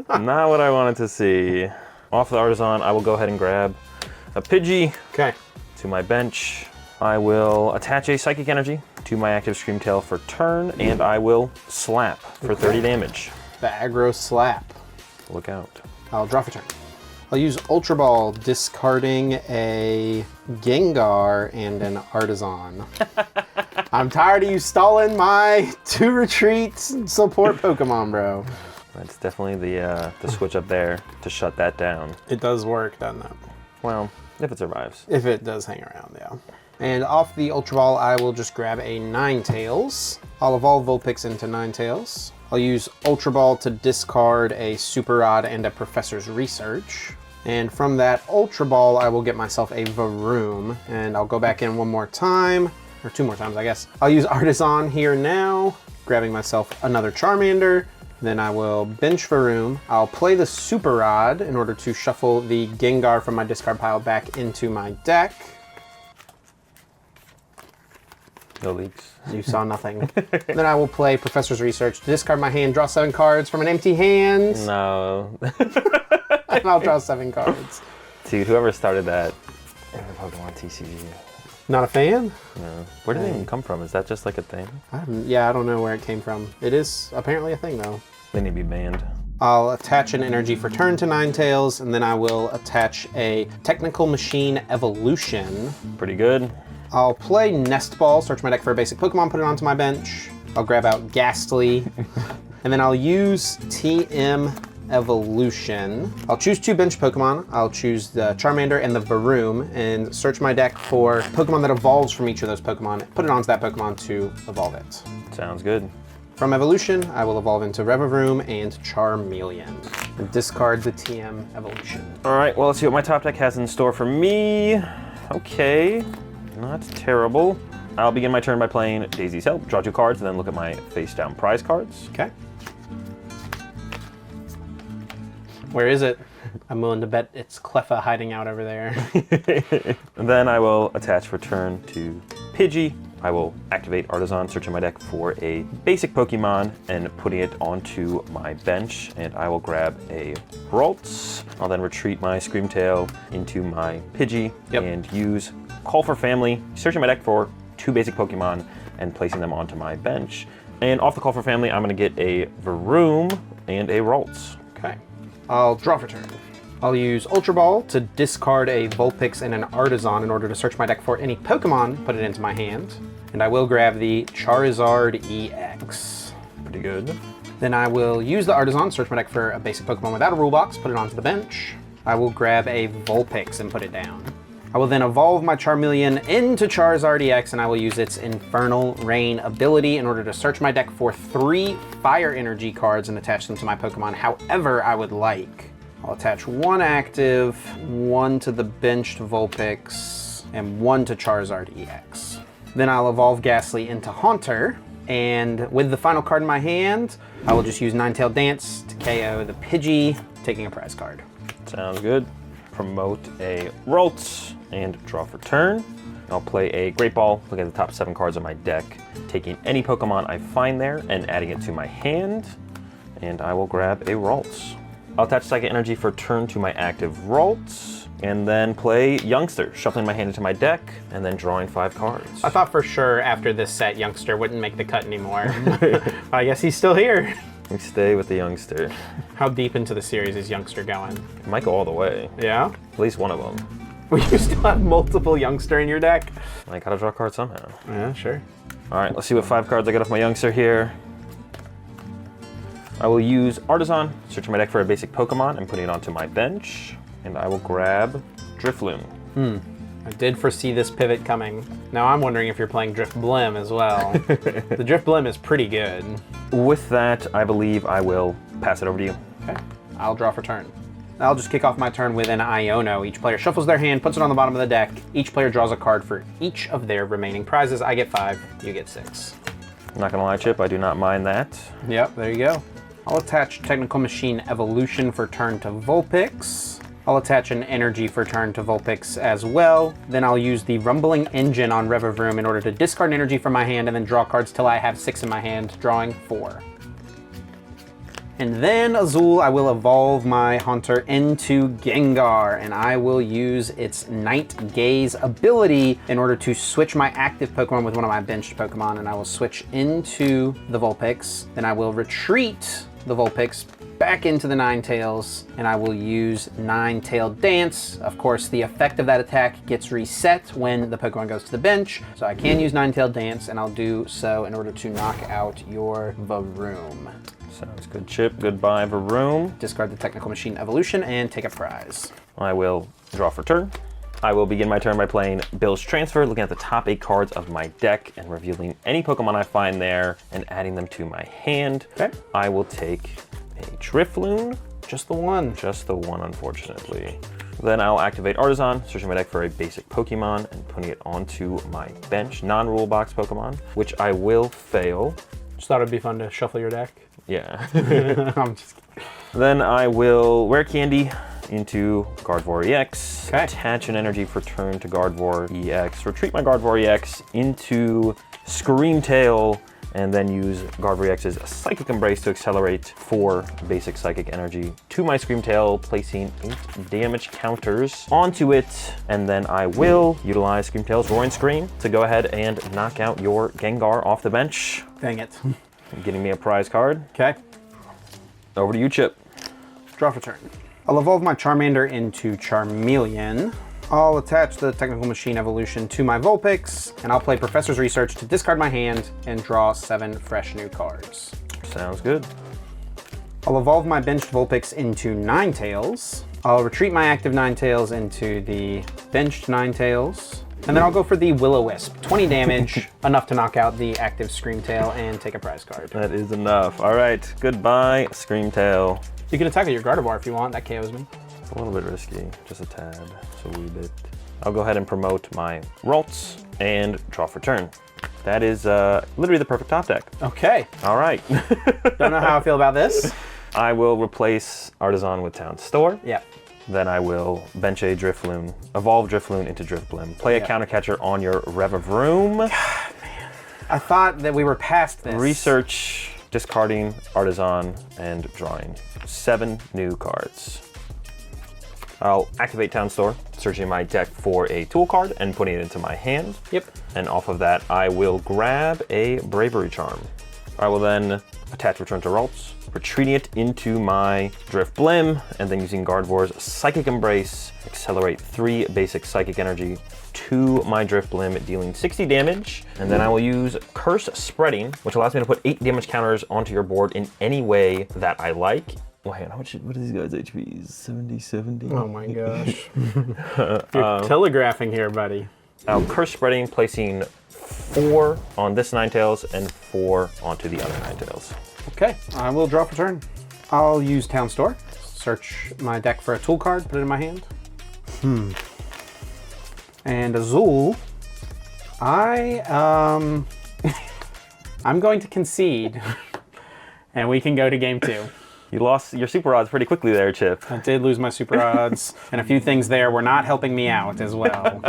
Not what I wanted to see. Off the Artisan, I will go ahead and grab a Pidgey. Okay. To my bench. I will attach a Psychic Energy to my active Screamtail for turn, and I will slap for 30 damage. The aggro slap. Look out. I'll draw for turn. I'll use Ultra Ball, discarding a Gengar and an Artisan. I'm tired of you stalling my 2 retreat support Pokemon, bro. That's definitely the switch up there to shut that down. It does work, doesn't it? Well, if it survives. If it does hang around, yeah. And off the Ultra Ball, I will just grab a Ninetales. I'll evolve Vulpix into Ninetales. I'll use Ultra Ball to discard a Super Rod and a Professor's Research. And from that Ultra Ball, I will get myself a Varoom. And I'll go back in one more time, or 2 more times, I guess. I'll use Artisan here now, grabbing myself another Charmander. Then I will bench Varoom. I'll play the Super Rod in order to shuffle the Gengar from my discard pile back into my deck. No leaks. You saw nothing. Then I will play Professor's Research, discard my hand, draw 7 cards from an empty hand. No. And I'll draw 7 cards. Dude, whoever started that in Pokemon TCG. Not a fan? No. Where did it even come from? Is that just like a thing? I don't know where it came from. It is apparently a thing, though. They need to be banned. I'll attach an energy for turn to Ninetales, and then I will attach a Technical Machine Evolution. Pretty good. I'll play Nest Ball, search my deck for a basic Pokemon, put it onto my bench. I'll grab out Ghastly, and then I'll use TM Evolution. I'll choose 2 bench Pokemon. I'll choose the Charmander and the Varoom, and search my deck for Pokemon that evolves from each of those Pokemon, put it onto that Pokemon to evolve it. Sounds good. From Evolution, I will evolve into Revavroom and Charmeleon, and discard the TM Evolution. All right, well, let's see what my top deck has in store for me. Okay. Not terrible. I'll begin my turn by playing Daisy's Help, draw 2 cards, and then look at my face-down prize cards. Okay. Where is it? I'm willing to bet it's Cleffa hiding out over there. And then I will attach for turn to Pidgey. I will activate Artisan, searching my deck for a basic Pokemon and putting it onto my bench, and I will grab a Ralts. I'll then retreat my Screamtail into my Pidgey and use Call for Family, searching my deck for 2 basic Pokemon and placing them onto my bench. And off the Call for Family, I'm going to get a Varoom and a Ralts. Okay. I'll draw for turn. I'll use Ultra Ball to discard a Vulpix and an Artisan in order to search my deck for any Pokemon, put it into my hand. And I will grab the Charizard EX. Pretty good. Then I will use the Artisan, search my deck for a basic Pokemon without a rule box, put it onto the bench. I will grab a Vulpix and put it down. I will then evolve my Charmeleon into Charizard EX, and I will use its Infernal Rain ability in order to search my deck for 3 Fire Energy cards and attach them to my Pokemon however I would like. I'll attach 1 active, 1 to the benched Vulpix, and 1 to Charizard EX. Then I'll evolve Ghastly into Haunter, and with the final card in my hand, I will just use Ninetale Dance to KO the Pidgey, taking a prize card. Sounds good. Promote a Ralts and draw for turn. I'll play a Great Ball, look at the top 7 cards of my deck, taking any Pokemon I find there and adding it to my hand, and I will grab a Ralts. I'll attach Psychic Energy for turn to my active Ralts, and then play Youngster, shuffling my hand into my deck, and then drawing 5 cards. I thought for sure after this set, Youngster wouldn't make the cut anymore. I guess he's still here. We stay with the Youngster. How deep into the series is Youngster going? It might go all the way. Yeah? At least one of them. Will you still have multiple Youngster in your deck? I gotta draw a card somehow. Yeah, sure. All right, let's see what 5 cards I get off my Youngster here. I will use Artisan, searching my deck for a basic Pokemon and putting it onto my bench. And I will grab Drifloon. I did foresee this pivot coming. Now I'm wondering if you're playing Drifblim as well. The Drifblim is pretty good. With that, I believe I will pass it over to you. Okay, I'll draw for turn. I'll just kick off my turn with an Iono. Each player shuffles their hand, puts it on the bottom of the deck. Each player draws a card for each of their remaining prizes. I get 5, you get 6. I'm not gonna lie, Chip, I do not mind that. Yep, there you go. I'll attach Technical Machine Evolution for turn to Vulpix. I'll attach an energy for turn to Vulpix as well. Then I'll use the Rumbling Engine on Revavroom in order to discard energy from my hand and then draw cards till I have 6 in my hand, drawing 4. And then Azul, I will evolve my Hunter into Gengar, and I will use its Night Gaze ability in order to switch my active Pokemon with one of my benched Pokemon, and I will switch into the Vulpix. Then I will retreat the Vulpix back into the Ninetales, and I will use Ninetale Dance. Of course, the effect of that attack gets reset when the Pokemon goes to the bench, so I can use Ninetale Dance, and I'll do so in order to knock out your Varoom. Sounds good, Chip. Goodbye, Varoom. Discard the Technical Machine Evolution and take a prize. I will draw for turn. I will begin my turn by playing Bill's Transfer, looking at the top 8 cards of my deck and revealing any Pokemon I find there and adding them to my hand. Okay. I will take a Drifloon. Just the one. Just the one, unfortunately. Then I'll activate Artisan, searching my deck for a basic Pokemon and putting it onto my bench, non-rule box Pokemon, which I will fail. Just thought it'd be fun to shuffle your deck. Yeah. I'm just kidding. Then I will Rare Candy into Gardevoir EX, Okay. attach an energy for turn to Gardevoir EX, retreat my Gardevoir EX into Screamtail, and then use Gardevoir EX's Psychic Embrace to accelerate 4 basic Psychic Energy to my Screamtail, placing 8 damage counters onto it, and then I will utilize Screamtail's Roaring Scream to go ahead and knock out your Gengar off the bench, Dang it. getting me a prize card. Okay. Over to you, Chip. Draw for turn. I'll evolve my Charmander into Charmeleon. I'll attach the Technical Machine Evolution to my Vulpix, and I'll play Professor's Research to discard my hand and draw 7 fresh new cards. Sounds good. I'll evolve my benched Vulpix into Ninetales. I'll retreat my active Ninetales into the benched Ninetales. And then I'll go for the Will-O-Wisp. 20 damage, enough to knock out the active Screamtail and take a prize card. That is enough. All right, goodbye, Screamtail. You can attack with your Gardevoir if you want, that KOs me. It's a little bit risky, just a tad, just a wee bit. I'll go ahead and promote my Ralts and draw for turn. That is literally the perfect top deck. Okay. All right. Don't know how I feel about this. I will replace Artisan with Town Store. Yeah. Then I will bench a Drifloon, evolve Drifloon into Drifblim. Play a counter catcher on your Revavroom. I thought that we were past this. Research, discarding Artisan, and drawing 7 new cards. I'll activate Town Store, searching my deck for a tool card and putting it into my hand. Yep. And off of that, I will grab a Bravery Charm. I will then attach Return to Ralts, retreating it into my Drifblim, and then using Gardevoir's Psychic Embrace, accelerate 3 basic Psychic Energy to my Drifblim, dealing 60 damage. And then I will use Curse Spreading, which allows me to put 8 damage counters onto your board in any way that I like. Oh, hang on, how much, what is this guy's HP? 70? Oh my gosh. You're telegraphing here, buddy. I'll Curse Spreading, placing 4 on this Ninetales and 4 onto the other Ninetales. Okay, I will draw for turn. I'll use Town Store, search my deck for a tool card, put it in my hand. And Azul, I'm going to concede, and we can go to game 2. You lost your super odds pretty quickly there, Chip. I did lose my super odds, and a few things there were not helping me out as well.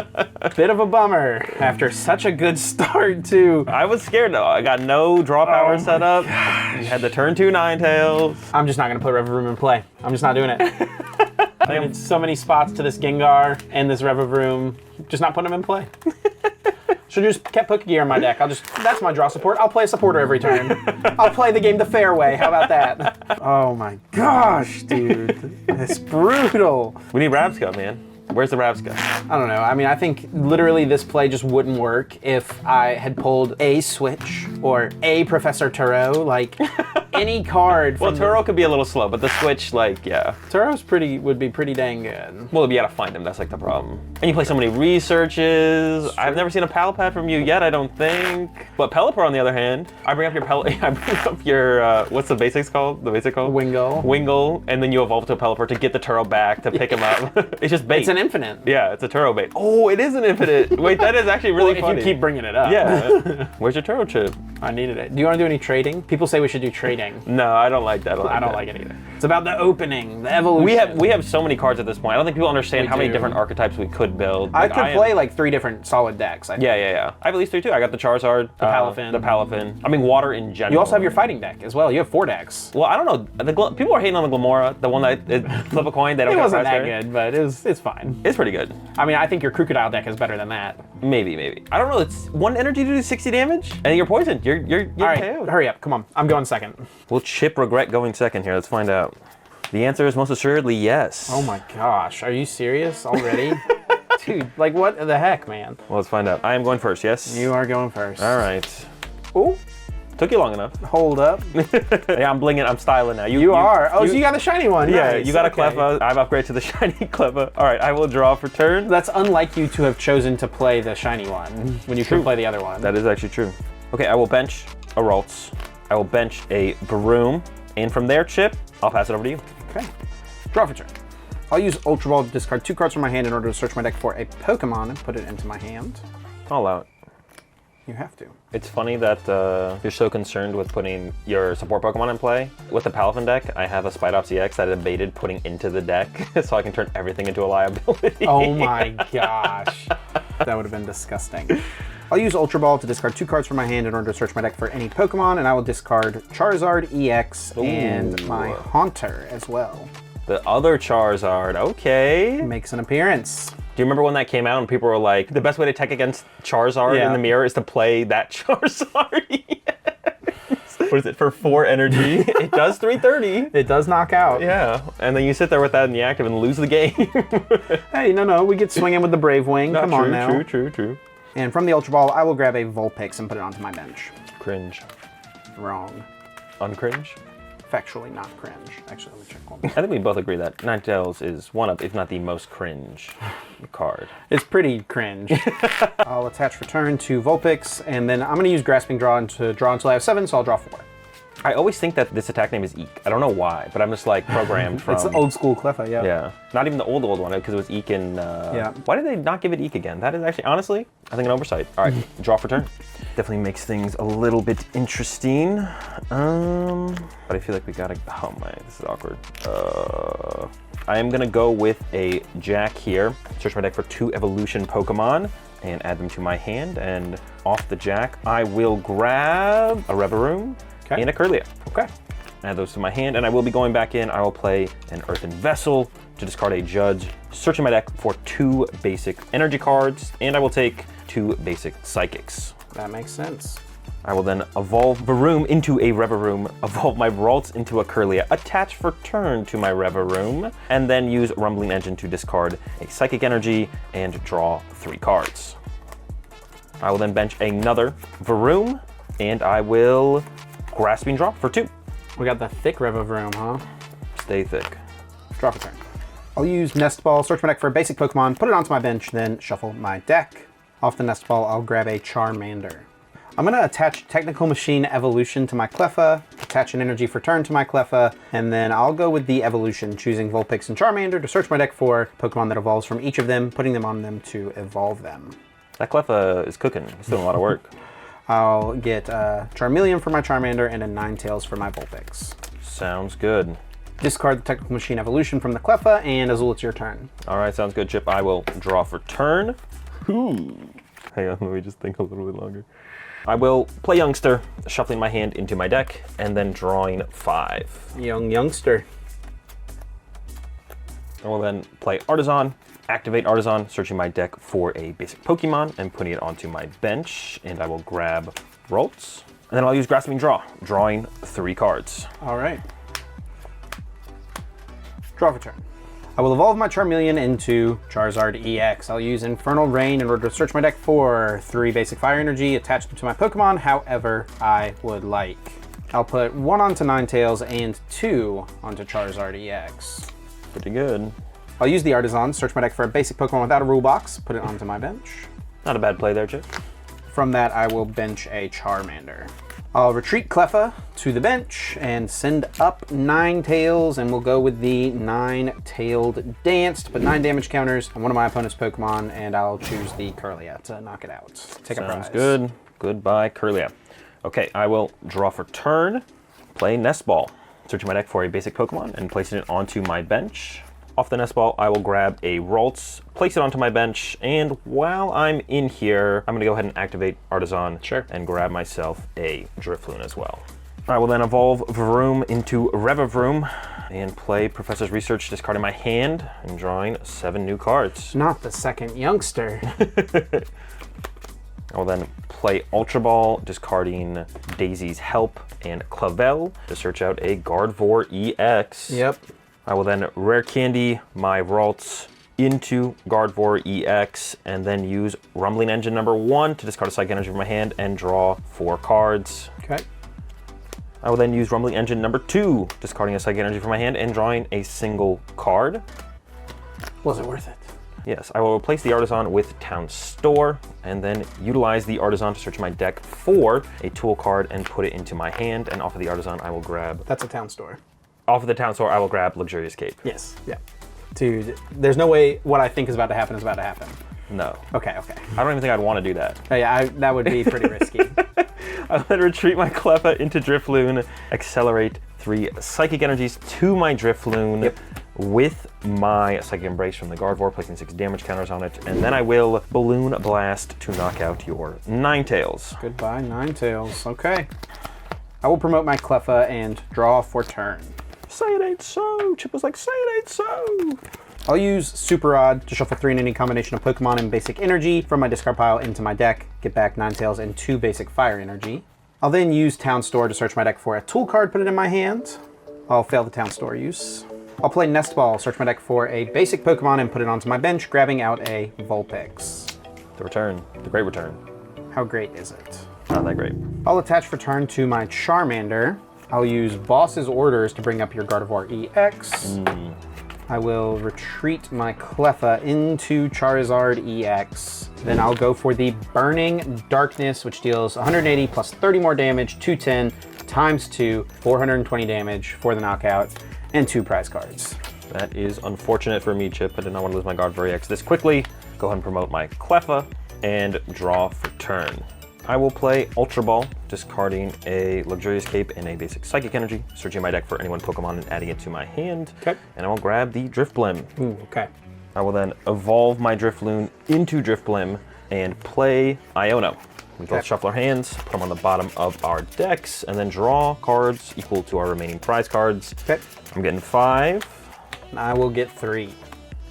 Bit of a bummer after such a good start, too. I was scared though. I got no draw power set up. You had the turn 2 Ninetales. I'm just not going to put Revavroom in play. I'm just not doing it. I did so many spots to this Gengar and this Revavroom, just not putting them in play. Should have just kept Pokegear in my deck. That's my draw support. I'll play a supporter every turn. I'll play the game the fair way. How about that? Oh my gosh, dude. It's brutal. We need Rabsca, man. Where's the Rabsca? I don't know. I mean, I think literally this play just wouldn't work if I had pulled a Switch or a Professor Turo, like any card. Well, Turo could be a little slow, but the Switch, like, yeah. Turo's would be pretty dang good. Well, you gotta find him, that's like the problem. And you play so many researches. I've never seen a Palpad from you yet, I don't think. But Pelipper, on the other hand, I bring up your what's the basics called? The basic called? Wingull, and then you evolve to a Pelipper to get the Turo back to pick him up. It's just bait. It's an infinite. Yeah, it's a Turo bait. Oh, it is an infinite. Wait, that is actually really funny. If you keep bringing it up. Yeah. Where's your Turo Chip? I needed it. Do you want to do any trading? People say we should do trading. opening. No, I don't like that. I don't like it either. It's about the opening, the evolution. We have so many cards at this point. I don't think people understand how many do. different archetypes we could build. I could play like 3 different solid decks. Yeah. I have at least 3 too. I got the Charizard, the Palafin. I mean, water in general. You also have your fighting deck as well. You have 4 decks. Well, I don't know. People are hating on the Glamora, the one that flip a coin. They don't. It get wasn't a prize that for it. good, but it's fine. It's pretty good. I mean, I think your Crocodile deck is better than that. Maybe. I don't know. It's 1 energy to do 60 damage, and you're poisoned. You're All right, KO'd. hurry up. Come on. I'm going second. Will Chip regret going second here? Let's find out. The answer is most assuredly yes. Oh my gosh. Are you serious already? Dude, like what the heck, man? Well, let's find out. I am going first, yes? You are going first. All right. Ooh. Took you long enough. Hold up. Yeah, I'm blinging. I'm styling now. You are. Oh, so you got the shiny one. Yeah, Nice. you got a Okay. Cleffa. I've upgraded to the shiny Cleffa. All right, I will draw for turn. That's unlike you to have chosen to play the shiny one when you could play the other one. That is actually true. Okay, I will bench a Ralts. I will bench a Broom. And from there, Chip, I'll pass it over to you. Okay. Draw for turn. I'll use Ultra Ball to discard 2 cards from my hand in order to search my deck for a Pokemon and put it into my hand. All out. You have to. It's funny that you're so concerned with putting your support Pokemon in play. With the Palafin deck, I have a Spidops EX that I debated putting into the deck so I can turn everything into a liability. Oh my gosh. That would have been disgusting. I'll use Ultra Ball to discard 2 cards from my hand in order to search my deck for any Pokemon, and I will discard Charizard EX and my Haunter as well. The other Charizard, okay. Makes an appearance. Do you remember when that came out and people were like, the best way to tech against Charizard in the mirror is to play that Charizard? What is it, for 4 energy? It does 330. It does knock out. Yeah, and then you sit there with that in the active and lose the game. Hey, no, we get swinging with the Brave Wing. Come on now. True. And from the Ultra Ball, I will grab a Vulpix and put it onto my bench. Cringe. Wrong. Uncringe? Factually not cringe. Actually, let me check one. I think we both agree that Ninetales is one of, if not the most cringe card. It's pretty cringe. I'll attach return to Vulpix, and then I'm going to use Grasping Draw to draw until I have 7, so I'll draw 4. I always think that this attack name is Eek. I don't know why, but I'm just like programmed from... It's the old school Cleffa, yeah. Yeah. Not even the old one, because it was Eek in... Yeah. Why did they not give it Eek again? That is actually, honestly, I think an oversight. All right, draw for turn. Definitely makes things a little bit interesting. But I feel like we gotta... Oh my, this is awkward. I am gonna go with a Jack here. Search my deck for 2 evolution Pokemon and add them to my hand. And off the Jack, I will grab a Reverum. Okay. And a Curlia. Okay. Add those to my hand, and I will be going back in. I will play an Earthen Vessel to discard a Judge, searching my deck for 2 basic energy cards, and I will take 2 basic Psychics. That makes sense. I will then evolve Varoom into a Reverum, evolve my Ralts into a Curlia, attach for turn to my Reverum, and then use Rumbling Engine to discard a Psychic Energy and draw 3 cards. I will then bench another Varoom, and I will Grasping Draw for 2. We got the thick Revorum, huh? Stay thick. Draw for turn. I'll use Nest Ball, search my deck for a basic Pokemon, put it onto my bench, then shuffle my deck. Off the Nest Ball, I'll grab a Charmander. I'm going to attach Technical Machine Evolution to my Cleffa, attach an energy for turn to my Cleffa, and then I'll go with the Evolution, choosing Vulpix and Charmander to search my deck for Pokemon that evolves from each of them, putting them on them to evolve them. That Cleffa is cooking. It's doing a lot of work. I'll get Charmeleon for my Charmander and a Ninetales for my Vulpix. Sounds good. Discard the Technical Machine Evolution from the Cleffa, and Azul, it's your turn. All right, sounds good, Chip. I will draw for turn. Hang on, let me just think a little bit longer. I will play Youngster, shuffling my hand into my deck, and then drawing 5. Youngster. I will then play Artisan, activate Artisan, searching my deck for a basic Pokemon and putting it onto my bench, and I will grab Ralts. And then I'll use Grasping Draw, drawing 3 cards. All right. Draw for turn. I will evolve my Charmeleon into Charizard EX. I'll use Infernal Rain in order to search my deck for 3 basic fire energy, attach them to my Pokemon however I would like. I'll put 1 onto Ninetales and 2 onto Charizard EX. Pretty good. I'll use the Artisan, search my deck for a basic Pokemon without a rule box, put it onto my bench. Not a bad play there, Chip. From that, I will bench a Charmander. I'll retreat Cleffa to the bench and send up Ninetales, and we'll go with the 9-tailed dance to put 9 damage counters on one of my opponent's Pokemon, and I'll choose the Curlia to knock it out. Take a prize. Sounds good. Goodbye, Curlia. Okay, I will draw for turn, play Nest Ball. Searching my deck for a basic Pokemon and placing it onto my bench. Off the Nest Ball, I will grab a Ralts, place it onto my bench, and while I'm in here, I'm gonna go ahead and activate Artisan and grab myself a Drifloon as well. I will then evolve Vroom into Revavroom and play Professor's Research, discarding my hand and drawing 7 new cards. Not the second youngster. I will then play Ultra Ball, discarding Daisy's Help and Clavel to search out a Gardevoir EX. Yep. I will then Rare Candy my Ralts into Gardevoir EX and then use Rumbling Engine number 1 to discard a Psychic Energy from my hand and draw 4 cards. Okay. I will then use Rumbling Engine number 2, discarding a Psychic Energy from my hand and drawing a single card. Was it worth it? Yes, I will replace the Artisan with Town Store and then utilize the Artisan to search my deck for a tool card and put it into my hand. And off of the Artisan, I will grab... That's a Town Store. Off of the Town Store, I will grab Luxurious Cape. Yes. Yeah. Dude, there's no way what I think is about to happen is about to happen. No. Okay. I don't even think I'd want to do that. Oh, yeah, that would be pretty risky. I'll then retreat my Cleffa into Drifloon, accelerate 3 Psychic Energies to my Drifloon with my Psychic Embrace from the Gardevoir, placing 6 damage counters on it, and then I will Balloon Blast to knock out your Ninetales. Goodbye, Ninetales. Okay. I will promote my Cleffa and draw for turn. Say it ain't so. Chip was like, say it ain't so. I'll use Super Odd to shuffle 3 in any combination of Pokemon and basic energy from my discard pile into my deck, get back Ninetales and 2 basic fire energy. I'll then use Town Store to search my deck for a tool card, put it in my hand. I'll fail the Town Store use. I'll play Nest Ball, search my deck for a basic Pokemon and put it onto my bench, grabbing out a Vulpix. The return, the great return. How great is it? Not that great. I'll attach for turn to my Charmander. I'll use Boss's Orders to bring up your Gardevoir EX. I will retreat my Cleffa into Charizard EX. Then I'll go for the Burning Darkness, which deals 180 plus 30 more damage, 210 times 2, 420 damage for the knockout, and 2 prize cards. That is unfortunate for me, Chip. I did not want to lose my Gardevoir EX this quickly. Go ahead and promote my Cleffa and draw for turn. I will play Ultra Ball, discarding a Luxurious Cape and a basic Psychic Energy, searching my deck for any one Pokemon and adding it to my hand. Okay. And I will grab the Drifblim. Ooh, okay. I will then evolve my Drifloon into Drifblim and play Iono. We both shuffle our hands, put them on the bottom of our decks, and then draw cards equal to our remaining prize cards. Okay. I'm getting 5. I will get 3.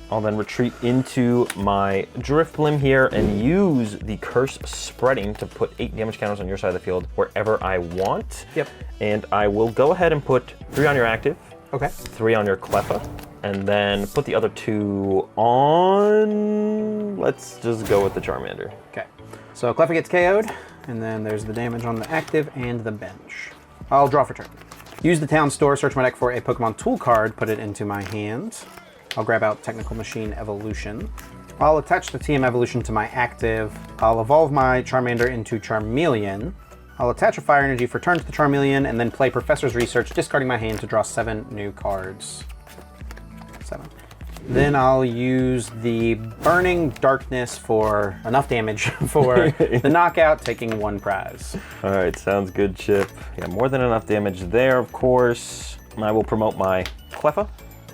I'll then retreat into my Drifblim here and use the Curse Spreading to put 8 damage counters on your side of the field wherever I want. Yep. And I will go ahead and put 3 on your active, Okay. 3 on your Cleffa, and then put the other 2 on... Let's just go with the Charmander. Okay. So Cleffa gets KO'd, and then there's the damage on the active and the bench. I'll draw for turn. Use the Town Store, search my deck for a Pokemon tool card, put it into my hand. I'll grab out Technical Machine Evolution. I'll attach the TM Evolution to my active. I'll evolve my Charmander into Charmeleon. I'll attach a Fire Energy for turn to the Charmeleon, and then play Professor's Research, discarding my hand to draw 7 new cards. 7. Then I'll use the Burning Darkness for enough damage for the knockout, taking 1 prize. All right, sounds good, Chip. Yeah, more than enough damage there, of course. I will promote my Cleffa,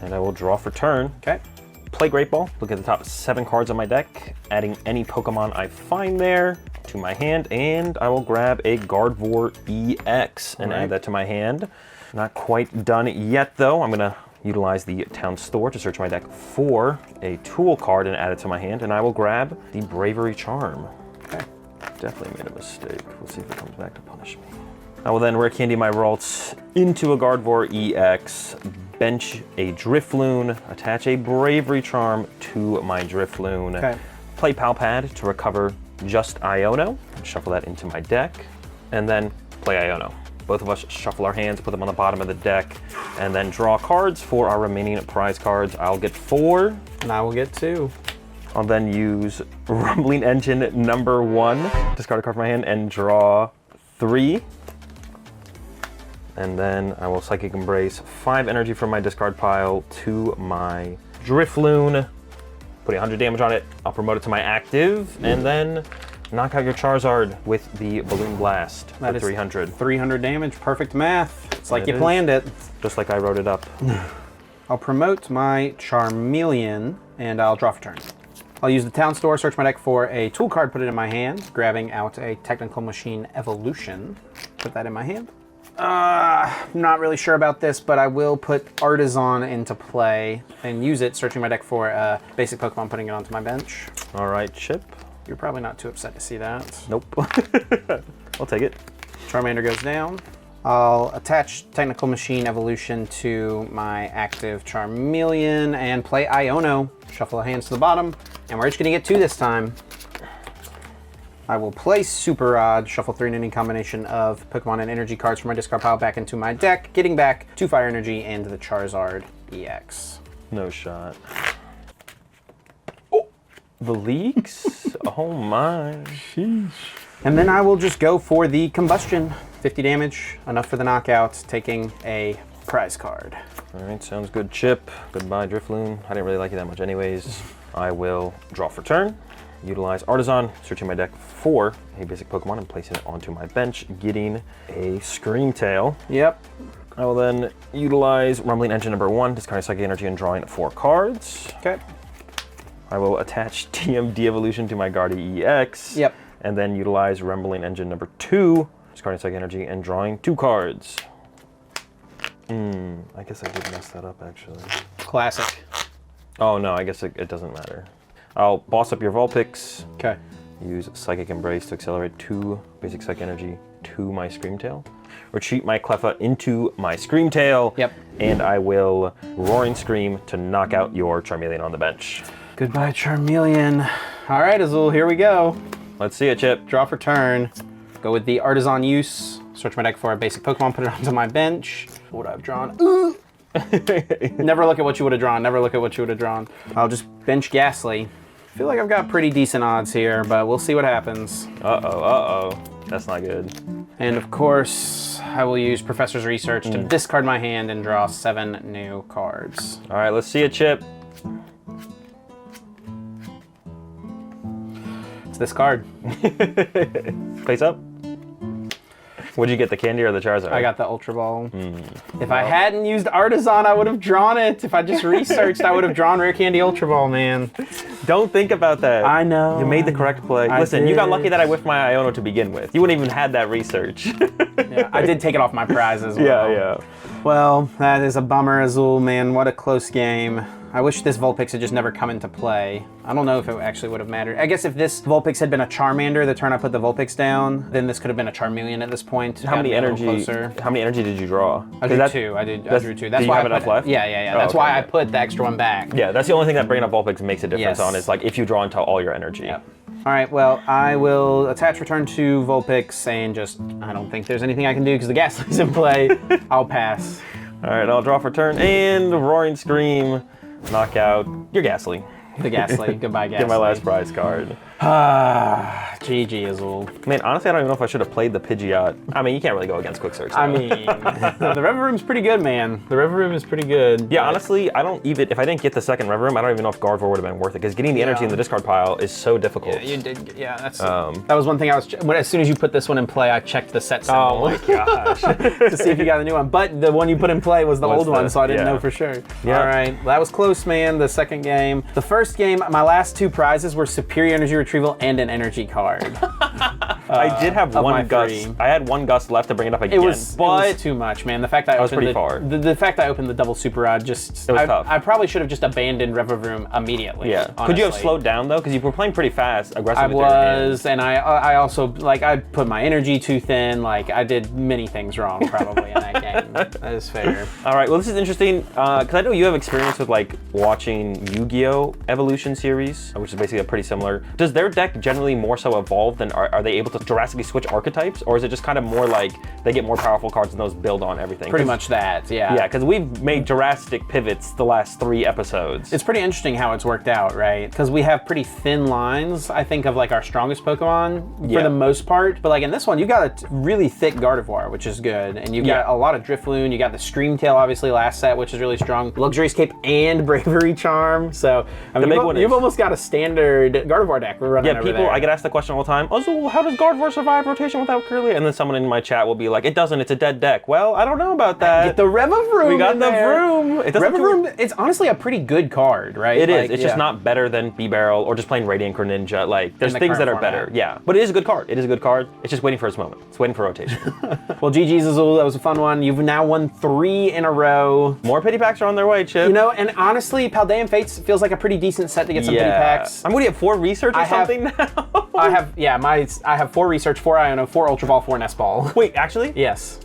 and I will draw for turn. Okay. Play Great Ball, look at the top 7 cards on my deck, adding any Pokemon I find there to my hand, and I will grab a Gardevoir EX and add that to my hand. Not quite done yet, though. I'm gonna utilize the Town Store to search my deck for a tool card and add it to my hand, and I will grab the Bravery Charm. Okay. Definitely made a mistake. We'll see if it comes back to punish me. I will then Rare Candy my Ralts into a Gardevoir EX, bench a Drifloon, attach a Bravery Charm to my Drifloon, play Pal Pad to recover just Iono, shuffle that into my deck, and then play Iono. Both of us shuffle our hands, put them on the bottom of the deck, and then draw cards for our remaining prize cards. I'll get 4. And I will get 2. I'll then use Rumbling Engine number 1, discard a card from my hand, and draw 3. And then I will Psychic Embrace 5 energy from my discard pile to my Drifloon, putting 100 damage on it. I'll promote it to my active, and then knock out your Charizard with the Balloon Blast for 300. 300 damage, perfect math. It's like you planned it. Just like I wrote it up. I'll promote my Charmeleon, and I'll draw for turn. I'll use the town store, search my deck for a tool card, put it in my hand, grabbing out a Technical Machine Evolution. Put that in my hand. I'm not really sure about this, but I will put Artisan into play and use it, searching my deck for a basic Pokemon, putting it onto my bench. All right, Chip. You're probably not too upset to see that. Nope. I'll take it. Charmander goes down. I'll attach Technical Machine Evolution to my active Charmeleon and play Iono. Shuffle the hands to the bottom, and we're just gonna get 2 this time. I will play Super Rod, shuffle 3 in any combination of Pokemon and energy cards from my discard pile back into my deck, getting back 2 Fire Energy and the Charizard EX. No shot. Oh, the leaks? Oh my. Sheesh. And then I will just go for the Combustion. 50 damage, enough for the knockout, taking a prize card. All right, sounds good, Chip. Goodbye, Drifloon. I didn't really like you that much anyways. I will draw for turn, utilize Artisan, searching my deck for a basic Pokemon and placing it onto my bench, getting a Screamtail. Yep. I will then utilize Rumbling Engine number 1, discarding Psychic Energy and drawing 4 cards. Okay. I will attach TMD Evolution to my Guardy EX. Yep. And then utilize Rumbling Engine number 2, discarding Psychic Energy and drawing 2 cards. I guess I did mess that up, actually. Classic. Oh, no, I guess it doesn't matter. I'll boss up your Vulpix. Okay. Use Psychic Embrace to accelerate 2 basic Psychic Energy to my Screamtail. Retreat my Cleffa into my Screamtail. Yep. And I will Roaring Scream to knock out your Charmeleon on the bench. Goodbye, Charmeleon. All right, Azul, here we go. Let's see it, Chip. Draw for turn. Go with the Artisan use. Search my deck for a basic Pokemon, put it onto my bench. What would I have drawn? Ooh. Never look at what you would have drawn. Never look at what you would have drawn. I'll just bench Ghastly. I feel like I've got pretty decent odds here, but we'll see what happens. Uh-oh. That's not good. And of course, I will use Professor's Research to discard my hand and draw 7 new cards. All right, let's see it, Chip. It's this card. Face up. What'd you get, the candy or the Charizard? I got the Ultra Ball. If I hadn't used Artisan, I would have drawn it. If I just researched, I would have drawn Rare Candy Ultra Ball, man. Don't think about that. I know. You made the correct play. Listen, you got lucky that I whiffed my Iono to begin with. You wouldn't even had that research. Yeah, I did take it off my prize as well. Yeah. Well, that is a bummer, Azul, man. What a close game. I wish this Vulpix had just never come into play. I don't know if it actually would have mattered. I guess if this Vulpix had been a Charmander the turn I put the Vulpix down, then this could have been a Charmeleon at this point. How many energy did you draw? I drew 2. I drew 2. That's do you why have I enough left? Yeah. That's why I put the extra one back. Yeah, that's the only thing that bringing up Vulpix makes a difference Yes. on is like if you draw into all your energy. Yep. All right, well, I will attach return to Vulpix and just, I don't think there's anything I can do because the Ghastly's in play. I'll pass. All right, I'll draw for turn and Roaring Scream. Knock out your Ghastly. The Ghastly. Goodbye, Ghastly. Get my last prize card. GG, Azul. Man, honestly, I don't even know if I should have played the Pidgeot. I mean, you can't really go against Quick Search. I mean, the Reveroom's pretty good, man. The Reveroom is pretty good. Yeah, honestly, I don't even, if I didn't get the second Reveroom, I don't even know if Gardevoir would have been worth it, because getting the energy in the discard pile is so difficult. Yeah, you did. Yeah, that's that was one thing I was. As soon as you put this one in play, I checked the set symbol. Oh my gosh. to see if you got the new one. But the one you put in play was the old one, so I didn't know for sure. Yeah. All right, well, that was close, man. The second game. The first game, my last 2 prizes were Superior Energy Retrieval and an energy card. I did have of my one gust. 3. I had one gust left to bring it up again. It was too much, man. The fact that I was opened pretty far. The fact that I opened the double super rod just It was tough. I probably should have just abandoned Revavroom immediately. Yeah. Honestly. Could you have slowed down though? Because you were playing pretty fast, aggressive. I with your hand. was, and I also like I put my energy too thin. Like I did many things wrong probably in that game. That is fair. All right. Well, this is interesting because I know you have experience with like watching Yu-Gi-Oh! Evolution series, which is basically a pretty similar. Does their deck generally more so evolve than are they able to drastically switch archetypes, or is it just kind of more like they get more powerful cards and those build on everything? Pretty much that, yeah. Yeah, because we've made drastic pivots the last 3 episodes. It's pretty interesting how it's worked out, right? Because we have pretty thin lines, I think, of like our strongest Pokemon for the most part. But like in this one, you got a really thick Gardevoir, which is good. And you got a lot of Drifloon. You got the Screamtail, obviously, last set, which is really strong. Luxurious Cape and Bravery Charm. So, I mean, you've almost got a standard Gardevoir deck we're running over there. I get asked the question all the time, Azul, how does Gardevoir Guardvor survive rotation without Kirlia? And then someone in my chat will be like, it doesn't, it's a dead deck. Well, I don't know about that. Get the Revavroom. We got in the there. Vroom. It doesn't Revavroom, it's honestly a pretty good card, right? It is. It's just not better than B-Barrel or just playing Radiant Greninja. Like, there's the things that are current format. better. Yeah. But it is a good card. It is a good card. It's just waiting for its moment. It's waiting for rotation. Well, GG's Azul, that was a fun one. You've now won 3 in a row. More pity packs are on their way, Chip. You know, and honestly, Paldean Fates feels like a pretty decent set to get some pity packs. I'm going to get 4 research or something now. I have 4 research, 4 Iono, 4 Ultra Ball, 4 Nest Ball. Wait, actually? Yes.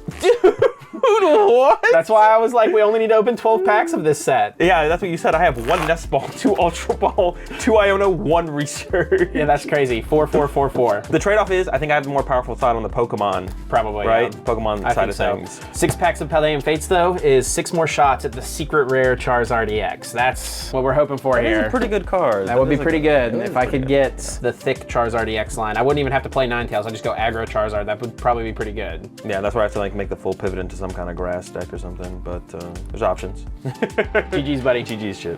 What? That's why I was like, we only need to open 12 packs of this set. Yeah, that's what you said. I have 1 Nest Ball, 2 Ultra Ball, 2 Iono, 1 Research. Yeah, that's crazy. 4, 4, 4, 4. The trade-off is, I think I have a more powerful side on the Pokemon. Probably, right? yeah. Pokemon I side think of so. things. 6 packs of Paldean Fates, though, is 6 more shots at the secret rare Charizard EX. That's what we're hoping for That here. is a pretty good card. That would be pretty good. That is If I pretty could good. get the thick Charizard EX line, I wouldn't even have to play Ninetales. I'd just go aggro Charizard. That would probably be pretty good. Yeah, that's where I have to like make the full pivot into some kind of grass deck or something, but there's options. GG's, buddy. GG's shit.